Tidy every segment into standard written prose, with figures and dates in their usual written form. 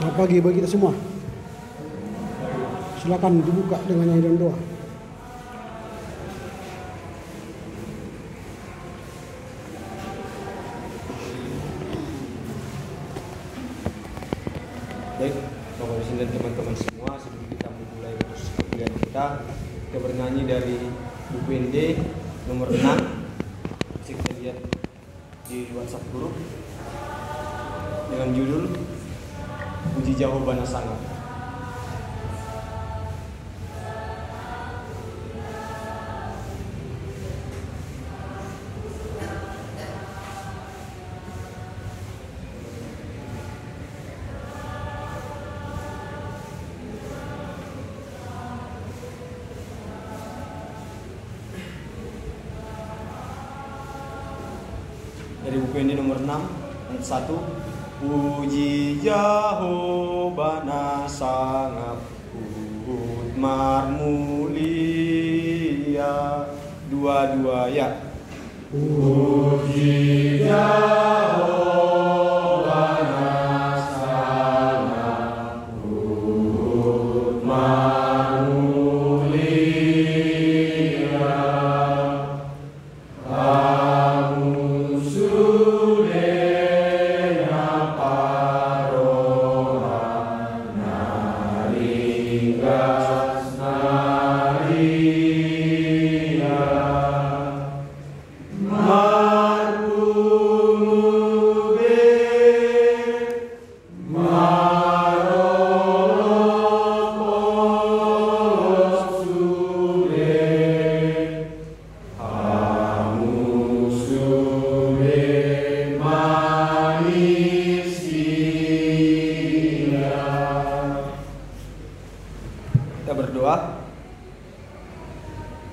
Selamat pagi bagi kita semua. Silakan dibuka dengan nyanyi dan doa. Baik, Bapak Presiden dan teman-teman semua, sebelum kita memulai proses perkuliahan kita bernyanyi dari buku ND nomor 6. Bisa kita lihat di WhatsApp group dengan judul Puji Jawaban Sangat. Dari buku ini nomor 6 ayat 1. Puji Yahova sangat mulia. Dua-dua ya. Puji Yahova sangat mulia.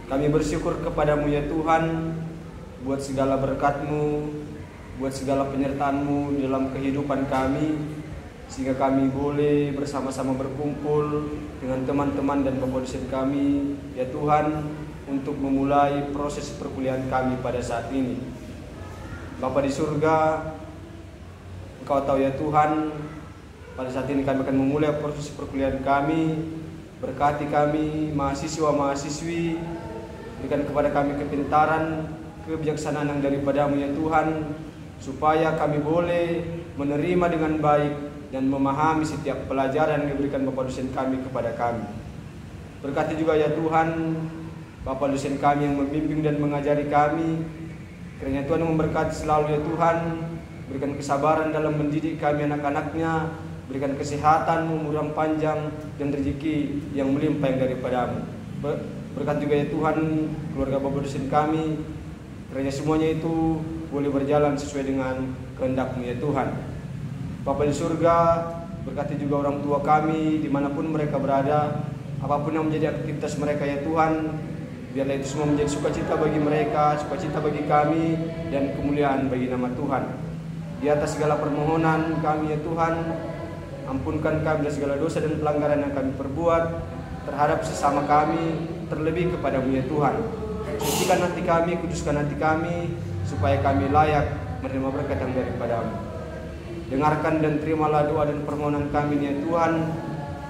Kami bersyukur kepadamu ya Tuhan, buat segala berkat-Mu, buat segala penyertaan-Mu dalam kehidupan kami, sehingga kami boleh bersama-sama berkumpul dengan teman-teman dan Bapak dosen kami ya Tuhan, untuk memulai proses perkuliahan kami pada saat ini. Bapa di surga, Engkau tahu ya Tuhan, pada saat ini kami akan memulai proses perkuliahan kami. Berkati kami mahasiswa-mahasiswi, berikan kepada kami kepintaran, kebijaksanaan yang daripada-Mu ya Tuhan, supaya kami boleh menerima dengan baik dan memahami setiap pelajaran yang diberikan Bapak dosen kami kepada kami. Berkati juga ya Tuhan Bapak dosen kami yang membimbing dan mengajari kami, kiranya Tuhan memberkati selalu ya Tuhan, berikan kesabaran dalam mendidik kami anak-anaknya, berikan kesehatan, umur yang panjang, dan rezeki yang melimpah yang daripada-Mu. Berkat juga ya Tuhan keluarga Bapak dosen kami, kiranya semuanya itu boleh berjalan sesuai dengan kehendak-Mu ya Tuhan. Bapa di surga, berkati juga orang tua kami dimanapun mereka berada, apapun yang menjadi aktivitas mereka ya Tuhan, biarlah itu semua menjadi sukacita bagi mereka, sukacita bagi kami, dan kemuliaan bagi nama Tuhan. Di atas segala permohonan kami ya Tuhan, ampunkan kami dari segala dosa dan pelanggaran yang kami perbuat terhadap sesama kami, terlebih kepada-Mu ya Tuhan. Sucikan hati kami, kuduskan hati kami, supaya kami layak menerima berkat yang daripada-Mu. Dengarkan dan terimalah doa dan permohonan kami ya Tuhan,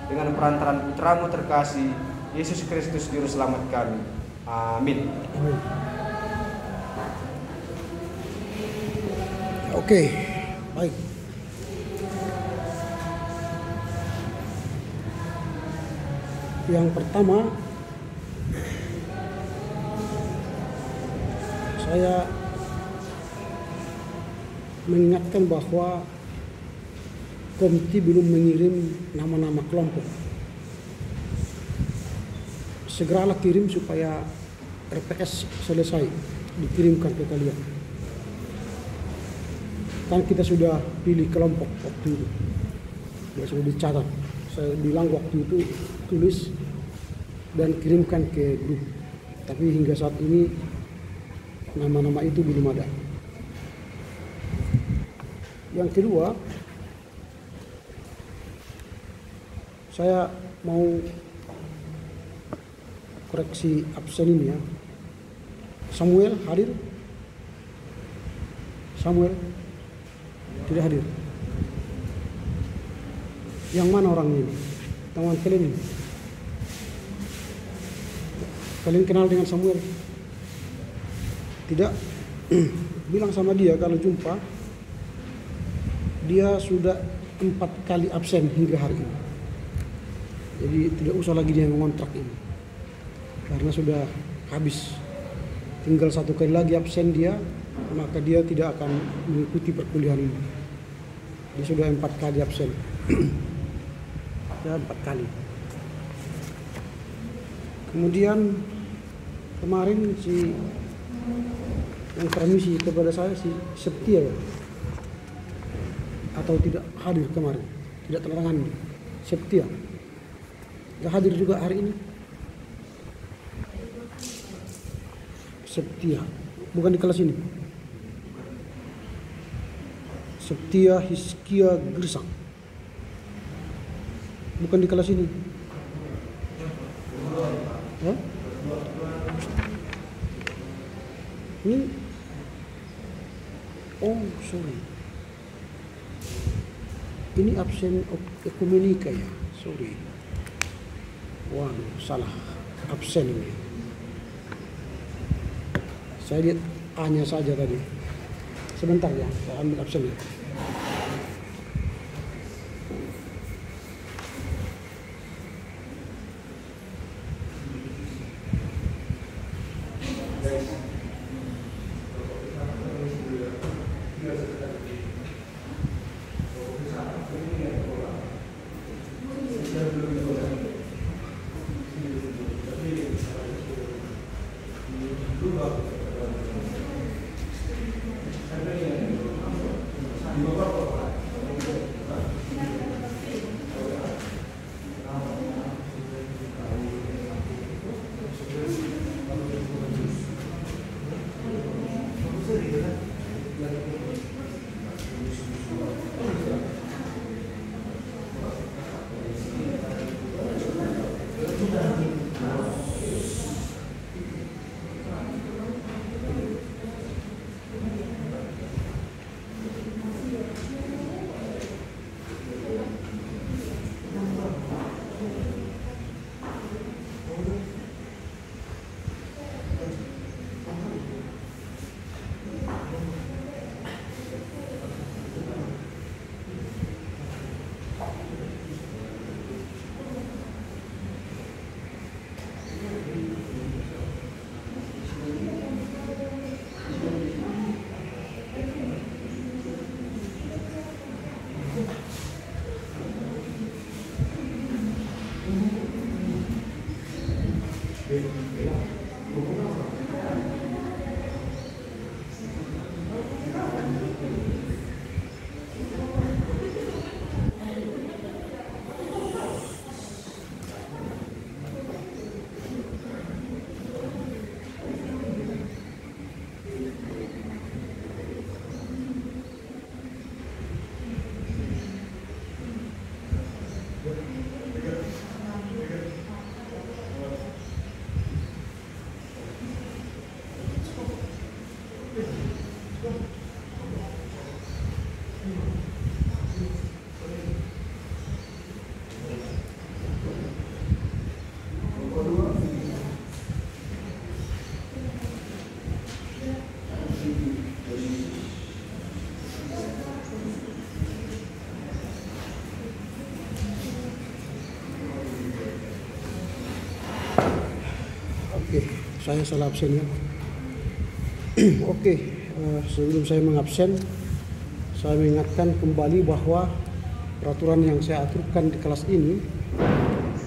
dengan perantaraan Putra-Mu terkasih, Yesus Kristus Juru Selamat kami. Amin. Oke, baik. Yang pertama, saya mengingatkan bahwa komite belum mengirim nama-nama kelompok. Segeralah kirim supaya RPS selesai, dikirimkan ke kalian. Kan kita sudah pilih kelompok waktu itu, ya sudah dicatat. Saya bilang waktu itu tulis dan kirimkan ke grup, tapi hingga saat ini nama-nama itu belum ada. Yang kedua, saya mau koreksi absen ini ya. Samuel hadir? Samuel tidak hadir. Yang mana orang ini? Teman kalian ini? Kalian kenal dengan Samuel? Tidak. Bilang sama dia kalau jumpa, dia sudah 4 kali absen hingga hari ini. Jadi tidak usah lagi dia mengontrak ini, karena sudah habis. Tinggal 1 kali lagi absen dia, maka dia tidak akan mengikuti perkuliahan ini. Dia sudah 4 kali absen. Ya, 4 kali. Kemudian kemarin si yang transmisi kepada saya si Setia ya, atau tidak hadir kemarin, tidak terangani. Setia tidak hadir juga hari ini. Setia bukan di kelas ini. Setia Hiskia Gersang bukan di kelas ini. Hah? Ini sorry, ini absen ekumenika ya, sorry. Waduh, salah absen ini. Saya lihat A-nya saja tadi. Sebentar ya, saya ambil absennya. Oke, saya salah absen ya. Oke, sebelum saya mengabsen, saya mengingatkan kembali bahwa peraturan yang saya aturkan di kelas ini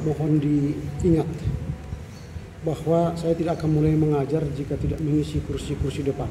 mohon diingat bahwa saya tidak akan mulai mengajar jika tidak mengisi kursi-kursi depan.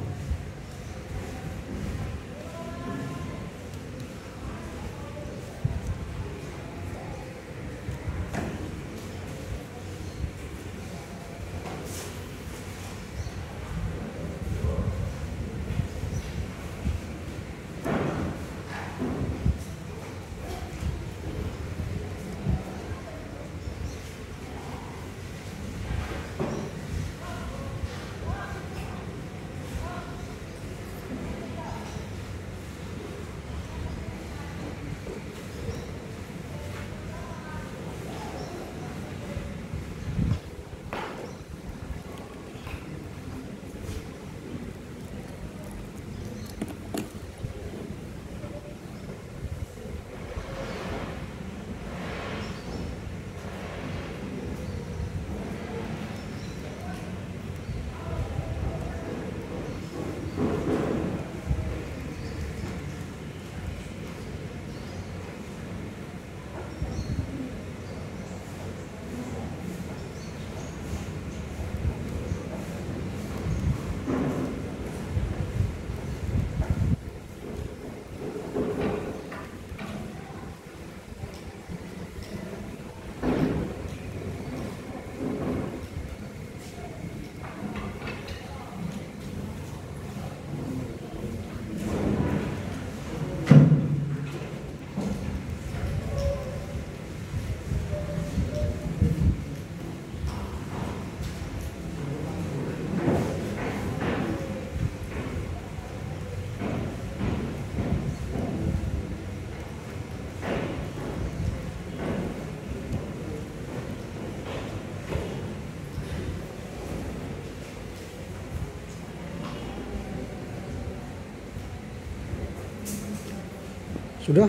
Sudah?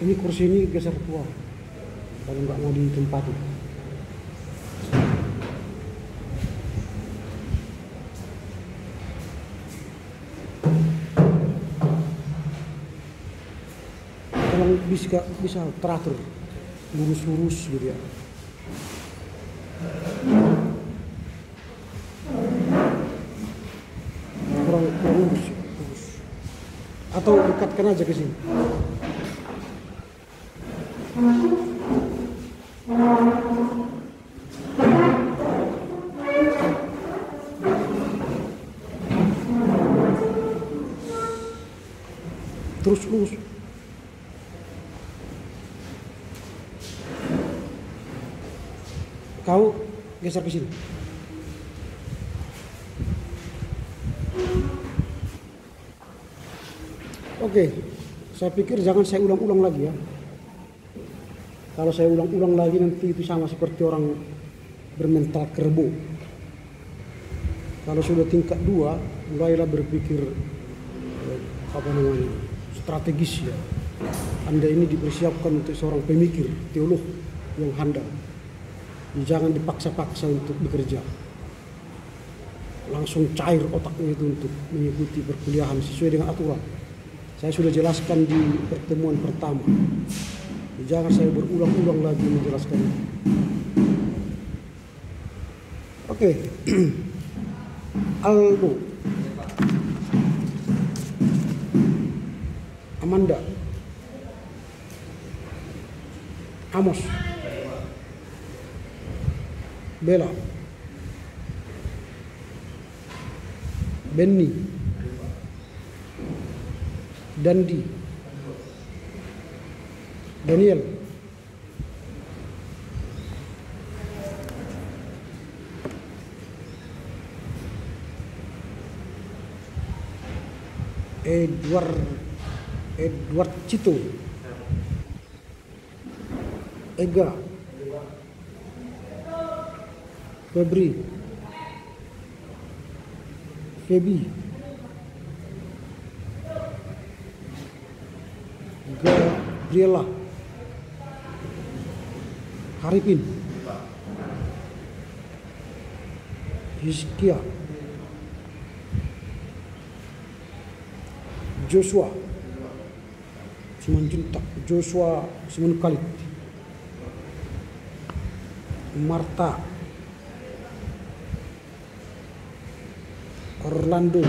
Ini kursi ini geser keluar kalau nggak mau ditempati. Kalau bisa teratur, lurus-lurus gitu ya. Kurang lurus. Atau dekatkan aja ke sini. Terus lurus. Kau geser ke sini. Oke, saya pikir jangan saya ulang-ulang lagi ya. Kalau saya ulang-ulang lagi nanti itu sama seperti orang bermental kerbau. Kalau sudah tingkat 2, mulailah berpikir strategis ya. Anda ini dipersiapkan untuk seorang pemikir, teolog yang handal. Jangan dipaksa-paksa untuk bekerja. Langsung cair otaknya itu untuk mengikuti perkuliahan sesuai dengan aturan. Saya sudah jelaskan di pertemuan pertama. Jangan saya berulang-ulang lagi menjelaskan itu. Oke. Aldo. Amanda. Amos. Bella. Benny. Dandi. Daniel. Edward Cito. Ega. Febri. Febi. Gabriela. Haripin. Hizkia. Joshua Simanjuntak. Joshua Simankalit. Marta. Orlando.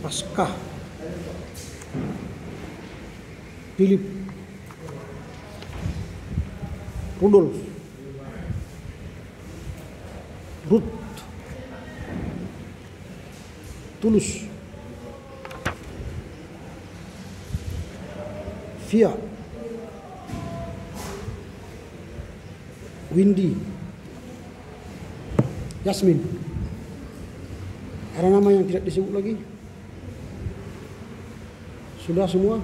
Pasca. Philip. Rudolf. Ruth. Tulus. Via. Windy. Yasmin. Ada nama yang tidak disebut lagi? Sudah semua?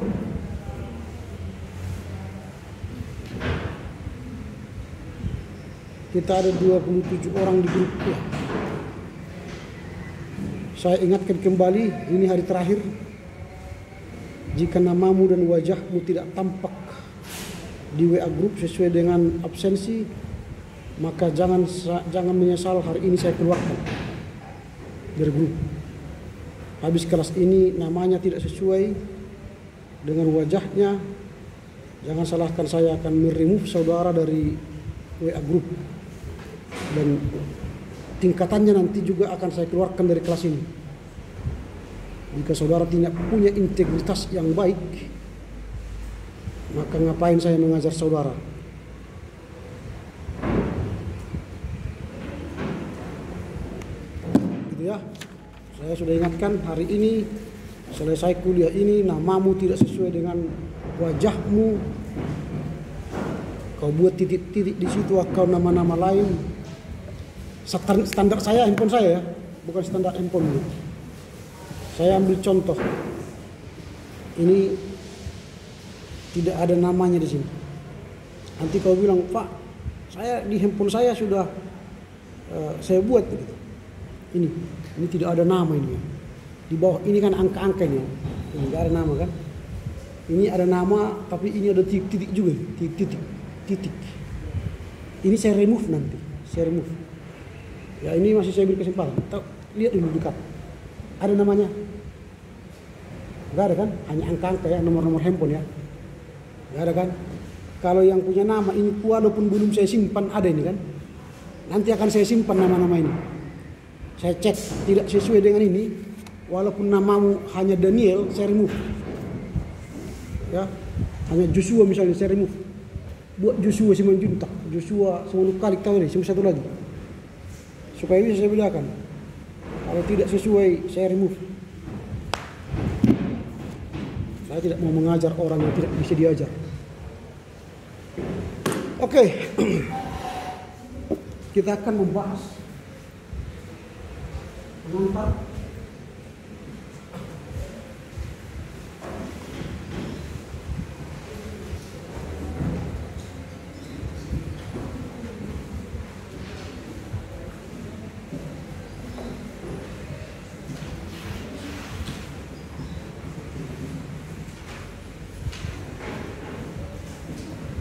Kita ada 27 orang di grup ya. Saya ingatkan kembali, ini hari terakhir. Jika namamu dan wajahmu tidak tampak di WA grup sesuai dengan absensi, maka jangan menyesal hari ini saya keluarkan dari grup. Habis kelas ini namanya tidak sesuai dengan wajahnya, jangan salahkan saya akan meremove saudara dari WA grup. Dan tingkatannya nanti juga akan saya keluarkan dari kelas ini. Jika saudara tidak punya integritas yang baik, maka ngapain saya mengajar saudara? Gitu ya. Saya sudah ingatkan hari ini selesai kuliah ini namamu tidak sesuai dengan wajahmu. Kau buat titik-titik di situ atau nama-nama lain. Standar saya handphone saya ya, bukan standar handphone ini. Saya ambil contoh. Ini tidak ada namanya di sini. Nanti kau bilang, "Pak, saya di handphone saya sudah saya buat gitu." Ini Ini tidak ada nama ini. Di bawah ini kan angka-angka ini. Ini nggak ada nama kan? Ini ada nama, tapi ini ada titik-titik juga, titik. Ini saya remove nanti, saya remove. Ya ini masih saya beri kesempatan. Lihat dulu dekat. Ada namanya? Nggak ada kan? Hanya angka-angka ya, nomor-nomor handphone ya. Nggak ada kan? Kalau yang punya nama ini walaupun belum saya simpan ada ini kan. Nanti akan saya simpan nama-nama ini. Saya cek tidak sesuai dengan ini. Walaupun namamu hanya Daniel, saya remove. Ya, hanya Joshua misalnya saya remove. Buat Joshua Simanjuntak, Joshua Simanukalik tahu deh, satu lagi. Supaya bisa saya bedakan. Kalau tidak sesuai, saya remove. Saya tidak mau mengajar orang yang tidak bisa diajar. Oke. Kita akan membahas pengantar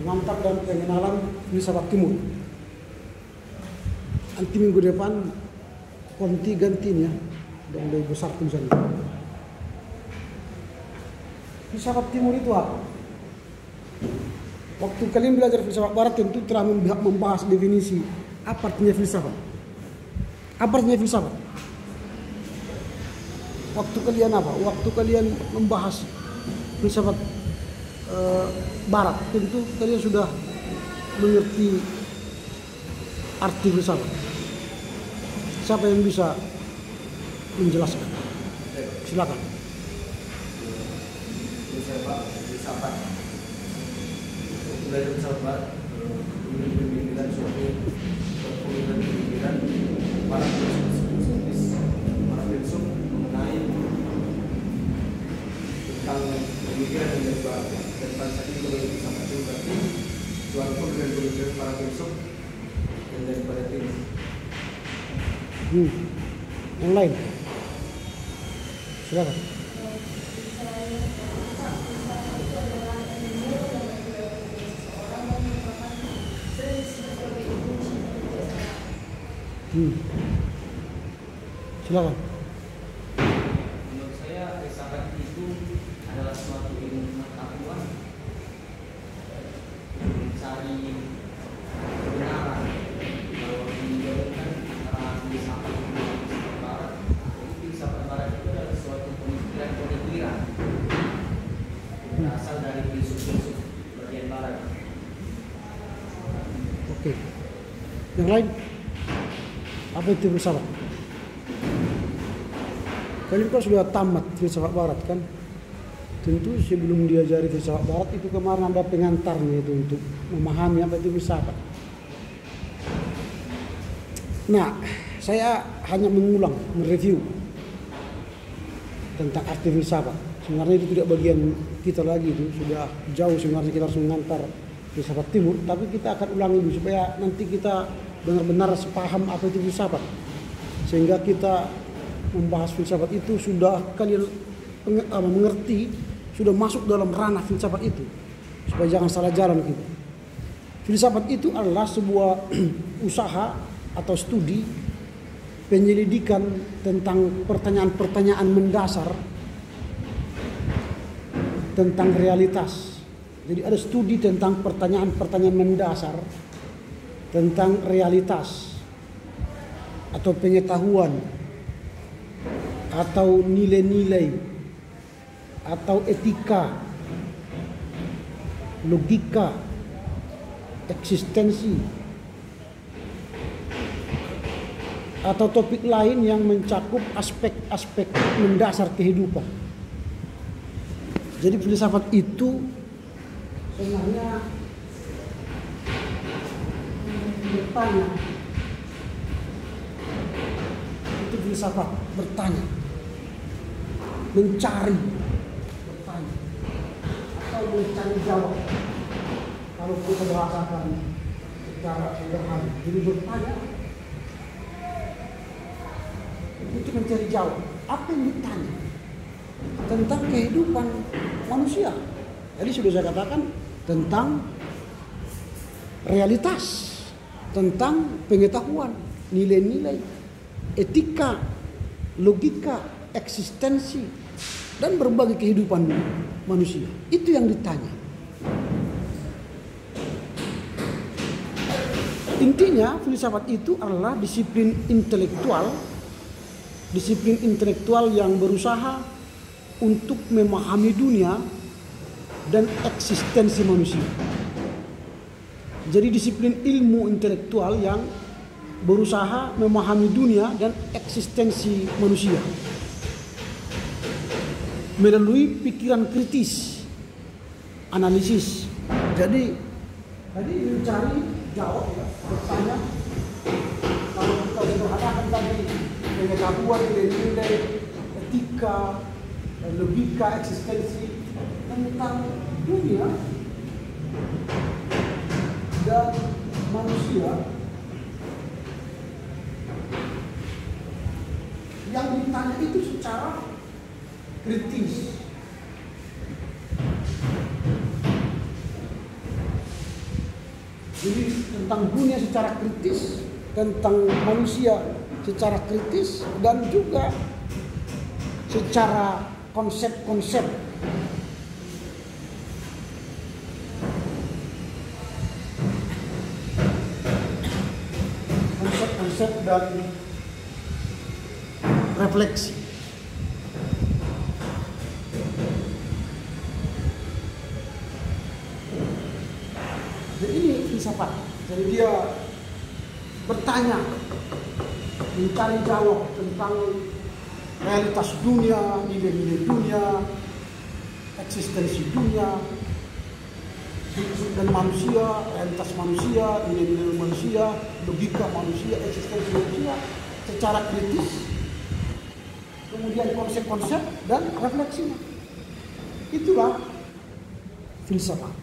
mantap dan pengenalan filsafat timur. Nanti minggu depan konti gantinya dan lebih besar tulisannya. Filsafat timur itu apa? Waktu kalian belajar filsafat barat tentu telah membahas definisi apa artinya filsafat. Apa artinya filsafat? Waktu kalian apa? Waktu kalian membahas filsafat barat tentu kalian sudah mengerti arti filsafat. Siapa yang bisa menjelaskan? Silakan. Filsafat. Belajar filsafat barat, pemikiran suatu pemikiran para filsuf mengenai tentang pemikiran yang dari barat. Dan pada saat itu kalau filsafat itu berarti suatu pemikiran para filsuf dan daripada timur. Yang lain, silakan. Silakan. Menurut saya filsafat itu adalah suatu ilmu pengetahuan mencari kebenaran. Kalau dijalankan antara filsafat barat, filsafat barat itu adalah suatu pemikiran berasal dari filsuf-filsuf bagian barat. Oke. Yang lain? Apa itu filsafat? Kalian kan sudah tamat filsafat barat kan? Tentu sebelum diajari filsafat barat itu kemarin ada pengantarnya itu untuk memahami apa itu filsafat. Nah, saya hanya mengulang, mereview tentang arti filsafat. Sebenarnya itu tidak bagian kita lagi, itu sudah jauh sebenarnya kita harus mengantar filsafat timur, tapi kita akan ulangi dulu supaya nanti kita benar-benar sepaham apa itu filsafat. Sehingga kita membahas filsafat itu sudah kalian mengerti, sudah masuk dalam ranah filsafat itu. Supaya jangan salah jalan kita. Filsafat itu adalah sebuah usaha atau studi penyelidikan tentang pertanyaan-pertanyaan mendasar tentang realitas. Jadi ada studi tentang pertanyaan-pertanyaan mendasar tentang realitas atau pengetahuan atau nilai-nilai atau etika, logika, eksistensi atau topik lain yang mencakup aspek-aspek mendasar kehidupan. Jadi filsafat itu sebenarnya bertanya. Itu filsafat, bertanya, mencari, bertanya, atau mencari jawab. Kalau kita bahasakan secara sederhana, jadi bertanya. untuk mencari jawab. Apa yang ditanya? Tentang kehidupan manusia. Jadi sudah saya katakan tentang realitas, tentang pengetahuan, nilai-nilai, etika, logika, eksistensi, dan berbagai kehidupan manusia. Itu yang ditanya. Intinya filsafat itu adalah disiplin intelektual yang berusaha untuk memahami dunia dan eksistensi manusia. Jadi disiplin ilmu intelektual yang berusaha memahami dunia dan eksistensi manusia melalui pikiran kritis, analisis. Jadi tadi mencari jawab, ya, bertanya. Kalau kita sederhanakan tadi pengetahuan, nilai-nilai, etika, logika, eksistensi tentang dunia dan manusia, yang ditanya itu secara kritis. Jadi tentang dunia secara kritis, tentang manusia secara kritis, dan juga secara konsep-konsep. Konsep-konsep dan refleksi. Jadi ini filsafat. Jadi dia bertanya, mencari jawab tentang realitas dunia, nilai-nilai dunia, eksistensi dunia, dan manusia, realitas manusia, nilai-nilai manusia, logika manusia, eksistensi manusia secara kritis, kemudian konsep-konsep dan refleksinya. Itulah filsafat.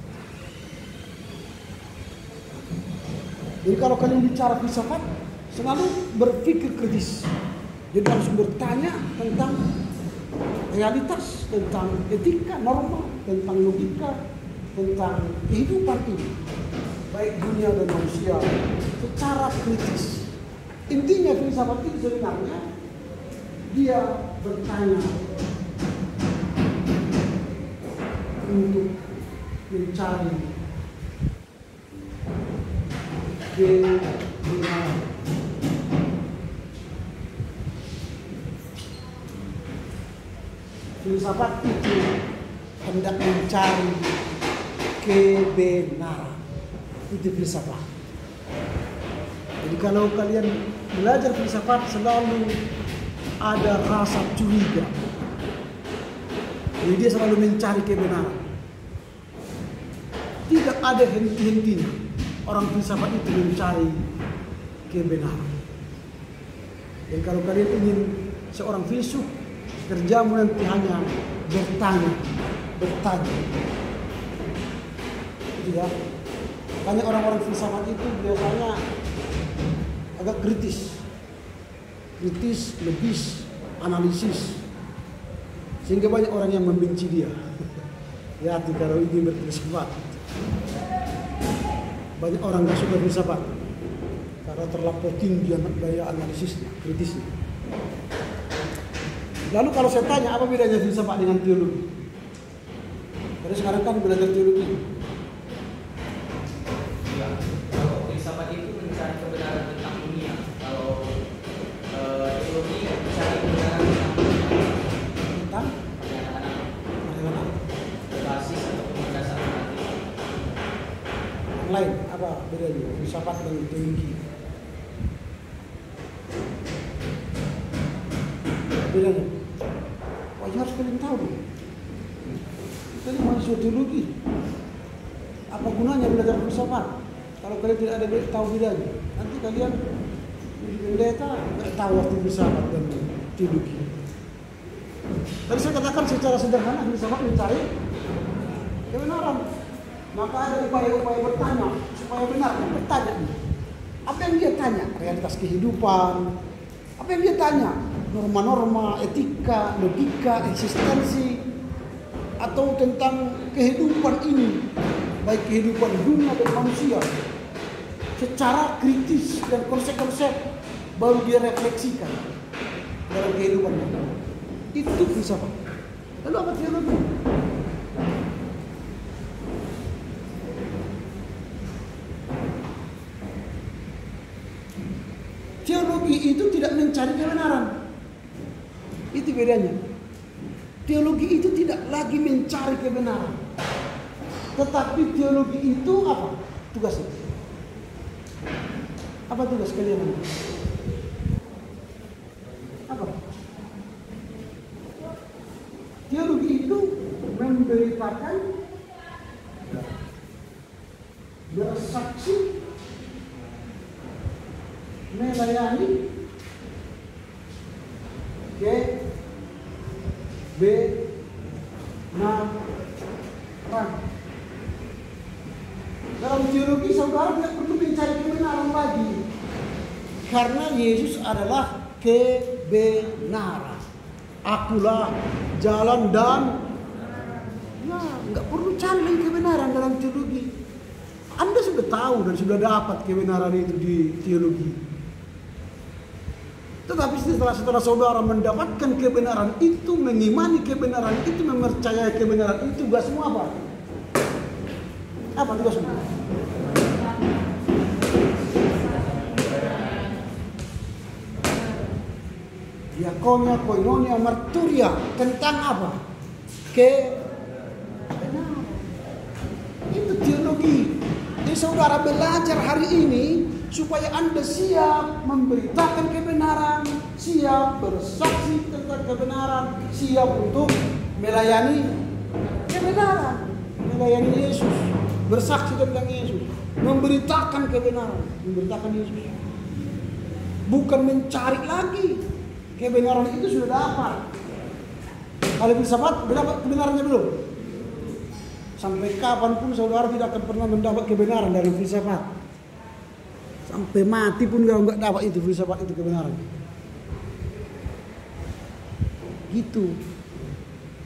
Jadi kalau kalian bicara filsafat, selalu berpikir kritis. Jadi harus bertanya tentang realitas, tentang etika, norma, tentang logika, tentang kehidupan ini, baik dunia dan manusia, secara kritis. Intinya filsafat itu sebenarnya dia bertanya untuk mencari kebenaran. Filsafat itu hendak mencari kebenaran. Itu filsafat. Jadi kalau kalian belajar filsafat selalu ada rasa curiga. Jadi dia selalu mencari kebenaran. Tidak ada henti-hentinya orang filsafat itu mencari kebenaran. Dan kalau kalian ingin seorang filsuf, kerjamu nanti hanya bertanya. Gitu ya. Banyak orang-orang filsafat itu biasanya agak kritis, lebis, analisis, sehingga banyak orang yang membenci dia. Ya, kalau ini berfilsafat, banyak orang nggak suka filsafat karena terlampau tinggi daya analisisnya, kritisnya. Lalu kalau saya tanya apa bedanya filsafat dengan teologi? Karena sekarang kan belajar teologi. Ya, kalau filsafat itu mencari kebenaran tentang dunia. Kalau teologi mencari kebenaran tentang Tentang basis atau berdasarkan hati. yang lain apa bedanya filsafat dan teologi? Bedanya? Wah, harus kalian tahu dong. Kalian mahasiswa teologi. Apa gunanya belajar filsafat kalau kalian tidak ada tahu bedanya? Nanti kalian jadi pendeta nggak tahu arti filsafat dan teologi. Tadi saya katakan secara sederhana filsafat mencari kebenaran. Maka ada upaya-upaya bertanya supaya benar. Bertanya nih. Apa yang dia tanya? Realitas kehidupan. Apa yang dia tanya? norma-norma, etika, logika, eksistensi, atau tentang kehidupan ini, baik kehidupan dunia dan manusia, secara kritis dan konsep-konsep baru dia refleksikan dalam kehidupannya. Itu filsafat. Lalu apa teologi? Teologi itu tidak mencari kebenaran. Itu bedanya. Teologi itu tidak lagi mencari kebenaran. Tetapi teologi itu apa? Tugasnya. Apa tugas kalian? Apa? Teologi itu memberitakan, bersaksi, melayani kebenaran. Dalam teologi saudara tidak perlu mencari kebenaran lagi, karena Yesus adalah kebenaran. Akulah jalan dan nggak perlu cari lagi kebenaran dalam teologi. Anda sudah tahu dan sudah dapat kebenaran itu di teologi. Tetapi setelah saudara mendapatkan kebenaran itu, mengimani kebenaran itu, mempercayai kebenaran itu, tugasmu apa? Apa tugasmu? Diakonia, koinonia, marturia, tentang apa? Kebenaran. Itu teologi. Jadi saudara belajar hari ini supaya Anda siap memberitakan kebenaran, siap bersaksi tentang kebenaran, siap untuk melayani kebenaran, melayani Yesus, bersaksi tentang Yesus, memberitakan kebenaran, memberitakan Yesus. Bukan mencari lagi. Kebenaran itu sudah dapat. Kalau filsafat dapat kebenarannya belum? Sampai kapanpun saudara tidak akan pernah mendapat kebenaran dari filsafat. Sampai mati pun kau nggak dapat itu filsafat, itu kebenaran. Gitu.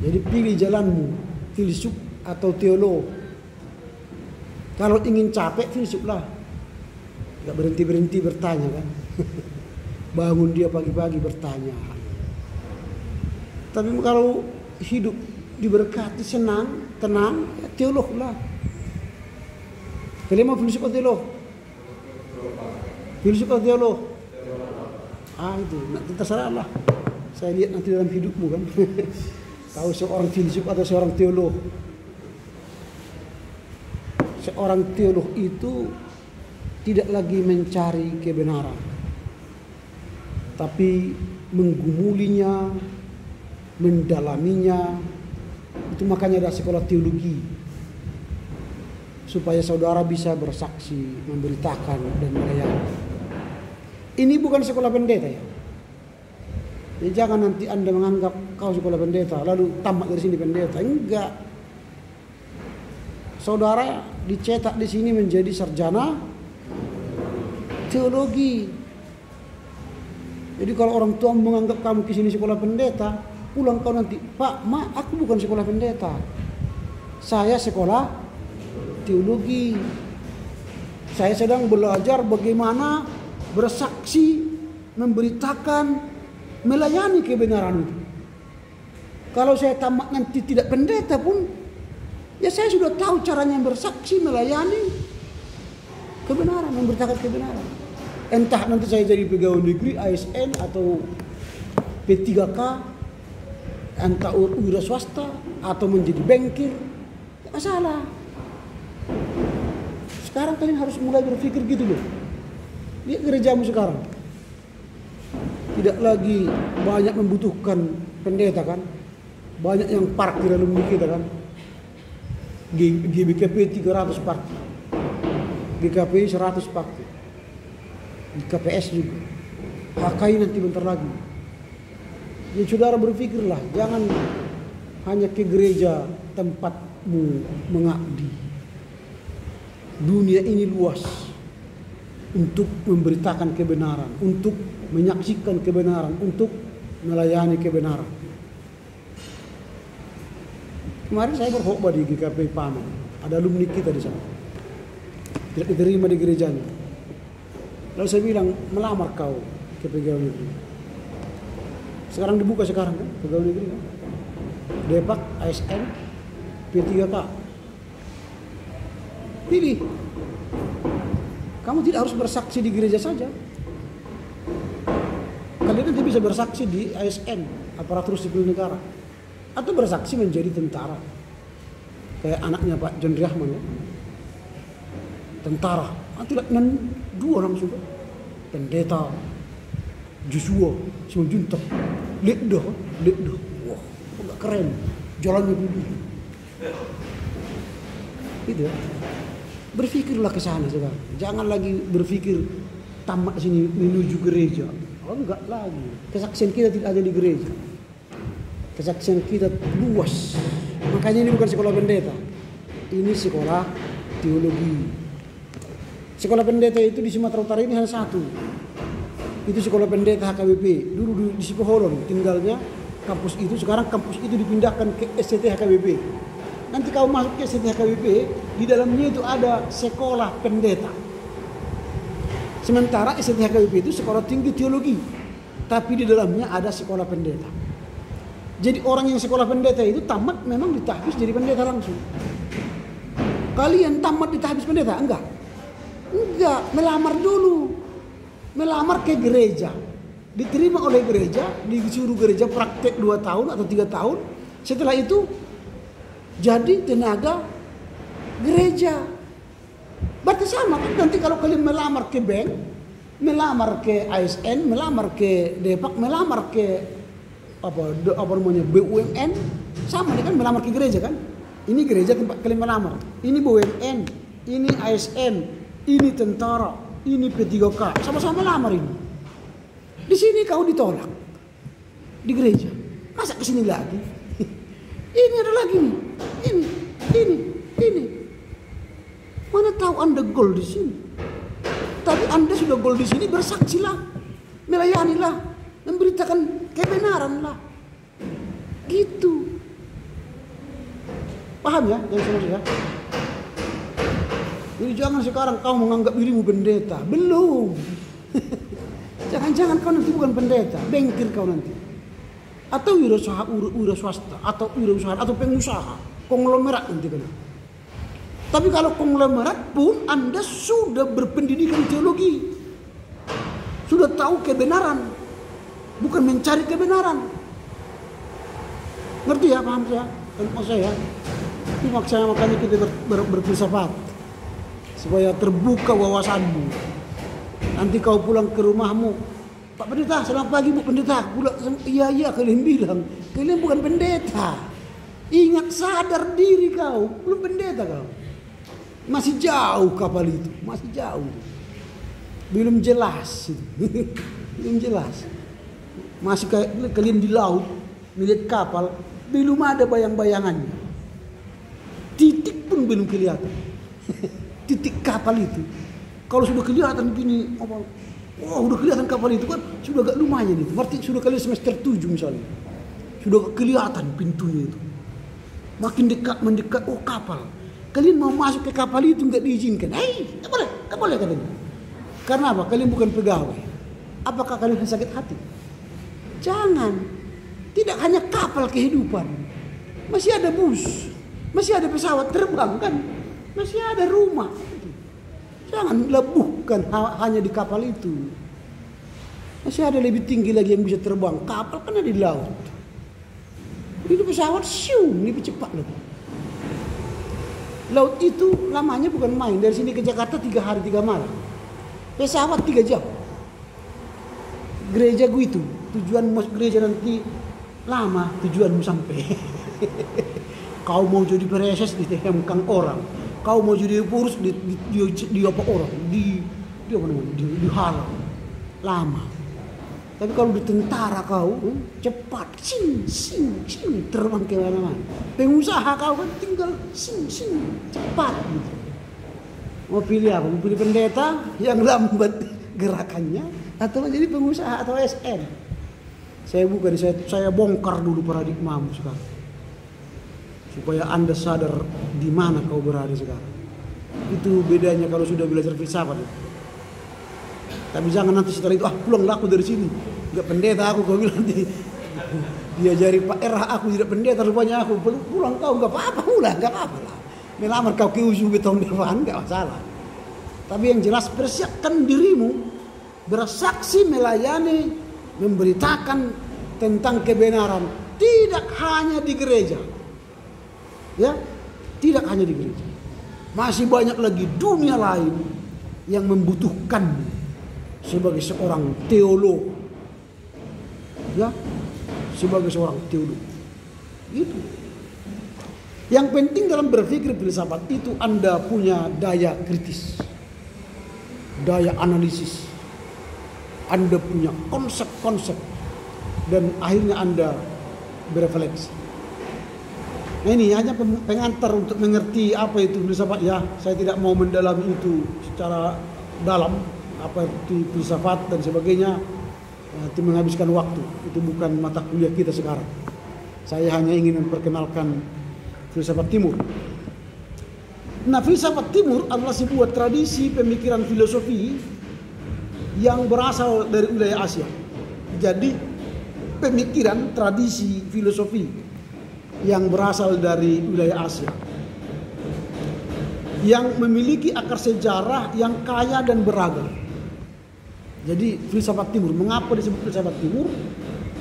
Jadi pilih jalanmu, filsuf atau teolog. Kalau ingin capek filsuflah. Nggak berhenti bertanya kan. Bangun dia pagi-pagi bertanya. Tapi kalau hidup diberkati, senang, tenang, ya teolog lah. Kalian mau filsuf atau teolog? Filsuf atau teolog? Itu nanti terserah lah. Saya lihat nanti dalam hidupmu kan. Tahu seorang filsuf atau seorang teolog. Seorang teolog itu tidak lagi mencari kebenaran, tapi menggumulinya, mendalaminya. Itu makanya ada sekolah teologi, supaya saudara bisa bersaksi, memberitakan dan melayani. Ini bukan sekolah pendeta ya. Jadi jangan nanti Anda menganggap kau sekolah pendeta lalu tamat dari sini pendeta. Enggak. Saudara dicetak di sini menjadi sarjana teologi. Jadi kalau orang tua menganggap kamu ke sini sekolah pendeta, pulang kau nanti, Pak, Ma, aku bukan sekolah pendeta. Saya sekolah teologi. Saya sedang belajar bagaimana bersaksi, memberitakan, melayani kebenaran itu. Kalau saya tamat nanti tidak pendeta pun, ya saya sudah tahu caranya bersaksi, melayani kebenaran, memberitakan kebenaran. Entah nanti saya jadi pegawai negeri, ASN atau P3K, entah wira swasta atau menjadi bankir, tidak masalah. Sekarang kalian harus mulai berpikir gitu loh. Lihat gerejamu sekarang, tidak lagi banyak membutuhkan pendeta kan, banyak yang parkir alumni kita kan. GBKP 300 parkir, GKPI 100 parkir, di KPS juga, HKI nanti bentar lagi. Ya saudara berpikirlah, jangan hanya ke gereja tempatmu mengabdi. Dunia ini luas untuk memberitakan kebenaran, untuk menyaksikan kebenaran, untuk melayani kebenaran. Kemarin saya berkhotbah di GKP Paman, ada alumni kita di sana, tidak diterima di gerejanya. Lalu saya bilang, melamar kau ke pegawai negeri. Sekarang dibuka sekarang kan, pegawai negeri kan. Depak, ASN, P3K. Pilih. Kamu tidak harus bersaksi di gereja saja. Kalian nanti bisa bersaksi di ASN, aparatur sipil negara. Atau bersaksi menjadi tentara. Kayak anaknya Pak John Rahman ya. Tentara. Tidak dua langsung. Pendeta Joshua Simanjuntak. Lihat. Wah, agak keren. Jalannya dulu. Gitu ya. Berpikirlah ke sana sekarang. Jangan lagi berpikir tamat sini menuju gereja. Oh, enggak lagi. Kesaksian kita tidak ada di gereja. Kesaksian kita luas. Makanya ini bukan sekolah pendeta. Ini sekolah teologi. Sekolah pendeta itu di Sumatera Utara ini hanya satu. Itu sekolah pendeta HKBP. Dulu di Sipoholon tinggalnya kampus itu. Sekarang kampus itu dipindahkan ke SCT HKBP. Nanti kau masuk ke SCT HKBP, di dalamnya itu ada sekolah pendeta. Sementara SCT HKBP itu sekolah tinggi teologi, tapi di dalamnya ada sekolah pendeta. Jadi orang yang sekolah pendeta itu tamat memang ditahfiz jadi pendeta langsung. Kalian tamat ditahfiz pendeta? Enggak, melamar dulu. Melamar ke gereja, diterima oleh gereja, disuruh gereja praktek 2 tahun atau 3 tahun. Setelah itu jadi tenaga gereja. Berarti sama kan nanti kalau kalian melamar ke bank, melamar ke ASN, melamar ke Depak, melamar ke apa namanya BUMN, sama kan melamar ke gereja kan? Ini gereja tempat kalian melamar. Ini BUMN, ini ASN, ini tentara, ini P3K, sama-sama melamar ini. Di sini kau ditolak di gereja, masa kesini lagi? Ini ada lagi nih. Ini. Mana tahu Anda gol di sini. Tapi Anda sudah gol di sini, bersaksilah, melayanilah, memberitakan kebenaran lah. Gitu. Paham ya? Yang saya. Jadi jangan sekarang kau menganggap dirimu pendeta. Belum. Jangan-jangan kau nanti bukan pendeta, bengkir kau nanti. Atau wira swasta, atau wirausaha, atau pengusaha, konglomerat nanti kan. Tapi kalau konglomerat pun Anda sudah berpendidikan teologi, sudah tahu kebenaran, bukan mencari kebenaran. Ngerti ya, paham saya? Maksud saya, itu maksudnya makanya kita berfilsafat supaya terbuka wawasanmu. Nanti kau pulang ke rumahmu, Pak Pendeta, selamat pagi Bu Pendeta. Iya, kalian bilang, kalian bukan pendeta. Ingat, sadar diri kau, belum pendeta kau. Masih jauh kapal itu, masih jauh. Belum jelas. Belum jelas. Masih kayak kalian di laut, melihat kapal, belum ada bayang-bayangannya. Titik pun belum kelihatan. Titik kapal itu. Kalau sudah kelihatan gini, udah kelihatan kapal itu kan sudah agak lumayan itu. Berarti sudah kalian semester 7 misalnya. Sudah kelihatan pintunya itu. Makin dekat mendekat, kapal. Kalian mau masuk ke kapal itu nggak diizinkan. Nggak boleh kalian. Karena apa? Kalian bukan pegawai. Apakah kalian sakit hati? Jangan. Tidak hanya kapal kehidupan. Masih ada bus. Masih ada pesawat terbang kan. Masih ada rumah. Jangan lebuhkan hanya di kapal itu. Masih ada lebih tinggi lagi yang bisa terbang. Kapal kan ada di laut. Itu pesawat lebih cepat lagi. Laut itu lamanya bukan main. Dari sini ke Jakarta 3 hari 3 malam. Pesawat 3 jam. Gereja gue itu. Tujuan gereja nanti lama tujuanmu sampai. Kau mau jadi pereses ditembakkan orang. Kau mau jadi purus di apa orang? Di halang. Lama. Tapi kalau di tentara kau cepat, sing terbang ke mana-mana. Pengusaha kau kan tinggal sing cepat gitu. Mau pilih apa? Mau pilih pendeta yang lambat gerakannya atau menjadi pengusaha atau SN? Saya buka, saya bongkar dulu paradigmamu sekarang. Supaya Anda sadar di mana kau berada sekarang. Itu bedanya kalau sudah belajar filsafat. Tapi jangan nanti setelah itu, pulanglah aku dari sini. Enggak pendeta aku, kau bilang dia jari Pak Erah, aku tidak pendeta rupanya aku. Pulang kau, enggak apa-apa pula, enggak apa-apa lah. Melamar kau ke USU tahun depan, enggak masalah. Tapi yang jelas persiapkan dirimu bersaksi, melayani, memberitakan tentang kebenaran, tidak hanya di gereja. Ya, tidak hanya di gereja. Masih banyak lagi dunia lain yang membutuhkan sebagai seorang teolog. Ya, sebagai seorang teolog. Itu. Yang penting dalam berpikir filsafat itu Anda punya daya kritis, daya analisis. Anda punya konsep-konsep dan akhirnya Anda berefleksi. Nah, ini hanya pengantar untuk mengerti apa itu filsafat. Ya, saya tidak mau mendalami itu secara dalam, apa itu filsafat dan sebagainya. Nanti menghabiskan waktu. Itu bukan mata kuliah kita sekarang. Saya hanya ingin memperkenalkan filsafat timur. Nah, filsafat timur adalah sebuah tradisi pemikiran filosofi yang berasal dari wilayah Asia. Jadi pemikiran tradisi filosofi yang berasal dari wilayah Asia, yang memiliki akar sejarah yang kaya dan beragam. Jadi filsafat timur, mengapa disebut filsafat timur?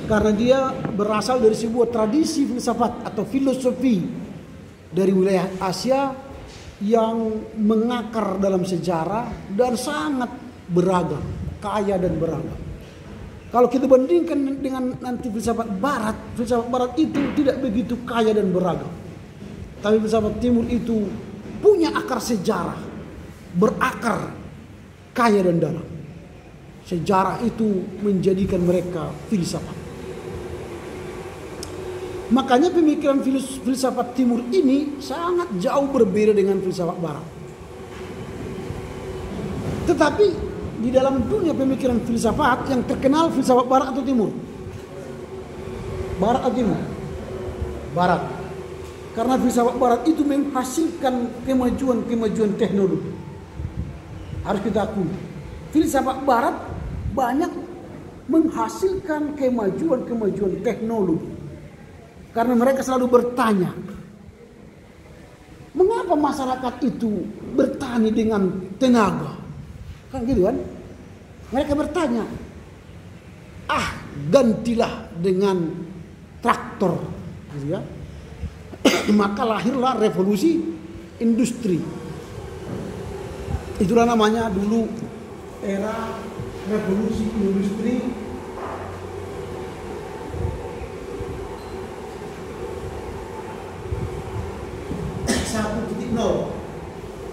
Karena dia berasal dari sebuah tradisi filsafat atau filosofi dari wilayah Asia yang mengakar dalam sejarah dan sangat beragam, kaya dan beragam. Kalau kita bandingkan dengan nanti filsafat barat itu tidak begitu kaya dan beragam. Tapi filsafat timur itu punya akar sejarah, berakar, kaya dan dalam. Sejarah itu menjadikan mereka filsafat. Makanya pemikiran filsafat timur ini sangat jauh berbeda dengan filsafat barat. Tetapi di dalam dunia pemikiran filsafat yang terkenal filsafat barat atau timur? Barat atau timur? Barat. Karena filsafat barat itu menghasilkan kemajuan-kemajuan teknologi. Harus kita akui. Filsafat barat banyak menghasilkan kemajuan-kemajuan teknologi. Karena mereka selalu bertanya, mengapa masyarakat itu bertani dengan tenaga? Kan gitu kan? Mereka bertanya, gantilah dengan traktor, gitu ya. Maka lahirlah revolusi industri. Itulah namanya dulu era revolusi industri.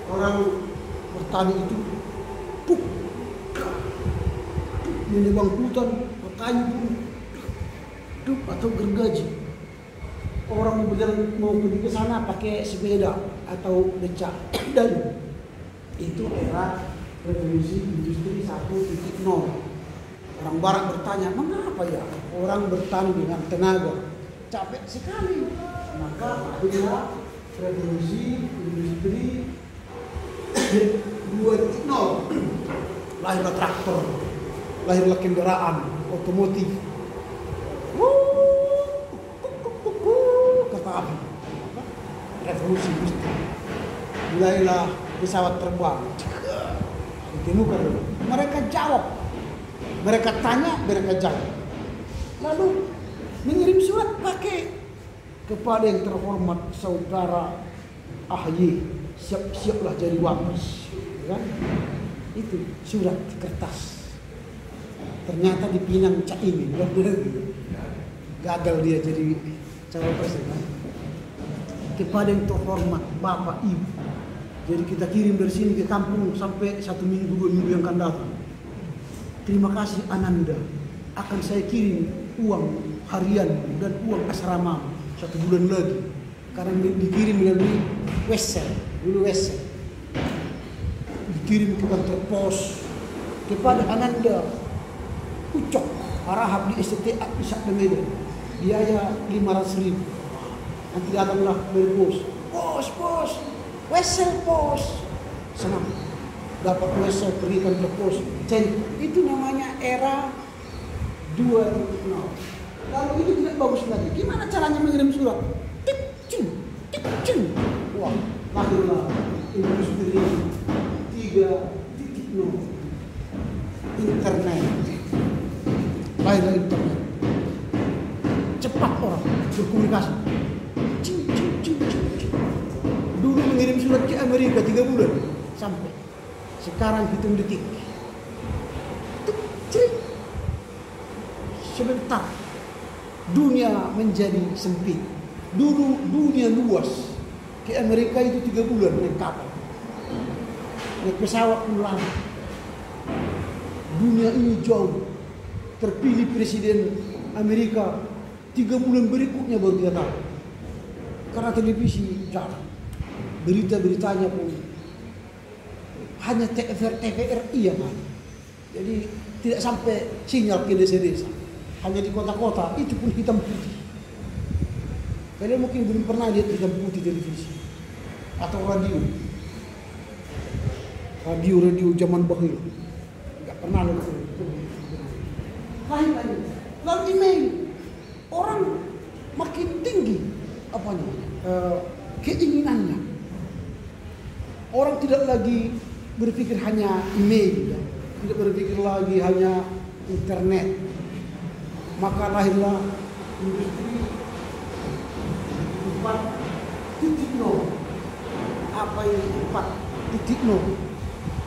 Orang bertani itu menebang hutan, kayu atau gergaji. Orang mau pergi ke sana pakai sepeda atau becak. Dan itu era revolusi industri 1.0. Orang barat bertanya, mengapa ya orang bertani dengan tenaga? Capek sekali. Maka akhirnya revolusi industri 2.0, lahirlah traktor, lahirlah kendaraan otomotif, kereta api, revolusi industri, mulailah pesawat terbang. Ditemukan dulu. Mereka jawab, mereka tanya, mereka jawab. Lalu mengirim surat pakai kepada yang terhormat saudara AHY, siap-siaplah jadi wapres, kan? Itu surat di kertas. Ternyata dipinang Caimin, gagal dia jadi cawapres, kan? Kepada yang terhormat Bapak Ibu, jadi kita kirim dari sini ke kampung sampai 1 minggu 2 minggu yang akan datang. Terima kasih Ananda, akan saya kirim uang harian dan uang asrama 1 bulan lagi, karena dikirim melalui Wesel, dikirim ke kantor pos kepada Ananda Ucok Arahap di STTA bisa dengan biaya 500.000. Nanti datanglah dari pos, wesel pos, senang dapat wesel pergikan ke pos. Itu namanya era 2.0. Kalau itu tidak bagus lagi, gimana caranya mengirim surat? Tik cing. Wah, lahirlah industri 3.0, internet. Lahirlah internet. Cepat orang berkomunikasi. Cing. Dulu mengirim surat ke Amerika 3 bulan sampai. Sekarang hitung detik. Sebentar dunia menjadi sempit. Dulu dunia luas. Ke Amerika itu 3 bulan naik kapal, naik pesawat pun lama. Dunia ini jauh. Terpilih presiden Amerika 3 bulan berikutnya baru dia tahu. Karena televisi jarang, berita-beritanya pun hanya TVRI yang ada. Jadi tidak sampai sinyal ke desa-desa. Hanya di kota-kota, itu pun hitam putih. Kalian mungkin belum pernah lihat hitam putih televisi atau radio zaman bahil. Enggak pernah lihat. Lalu email, orang makin tinggi keinginannya. Orang tidak lagi berpikir hanya email, tidak berpikir lagi hanya internet. Maka lahirlah industri 4.0. Apa ini 4.0?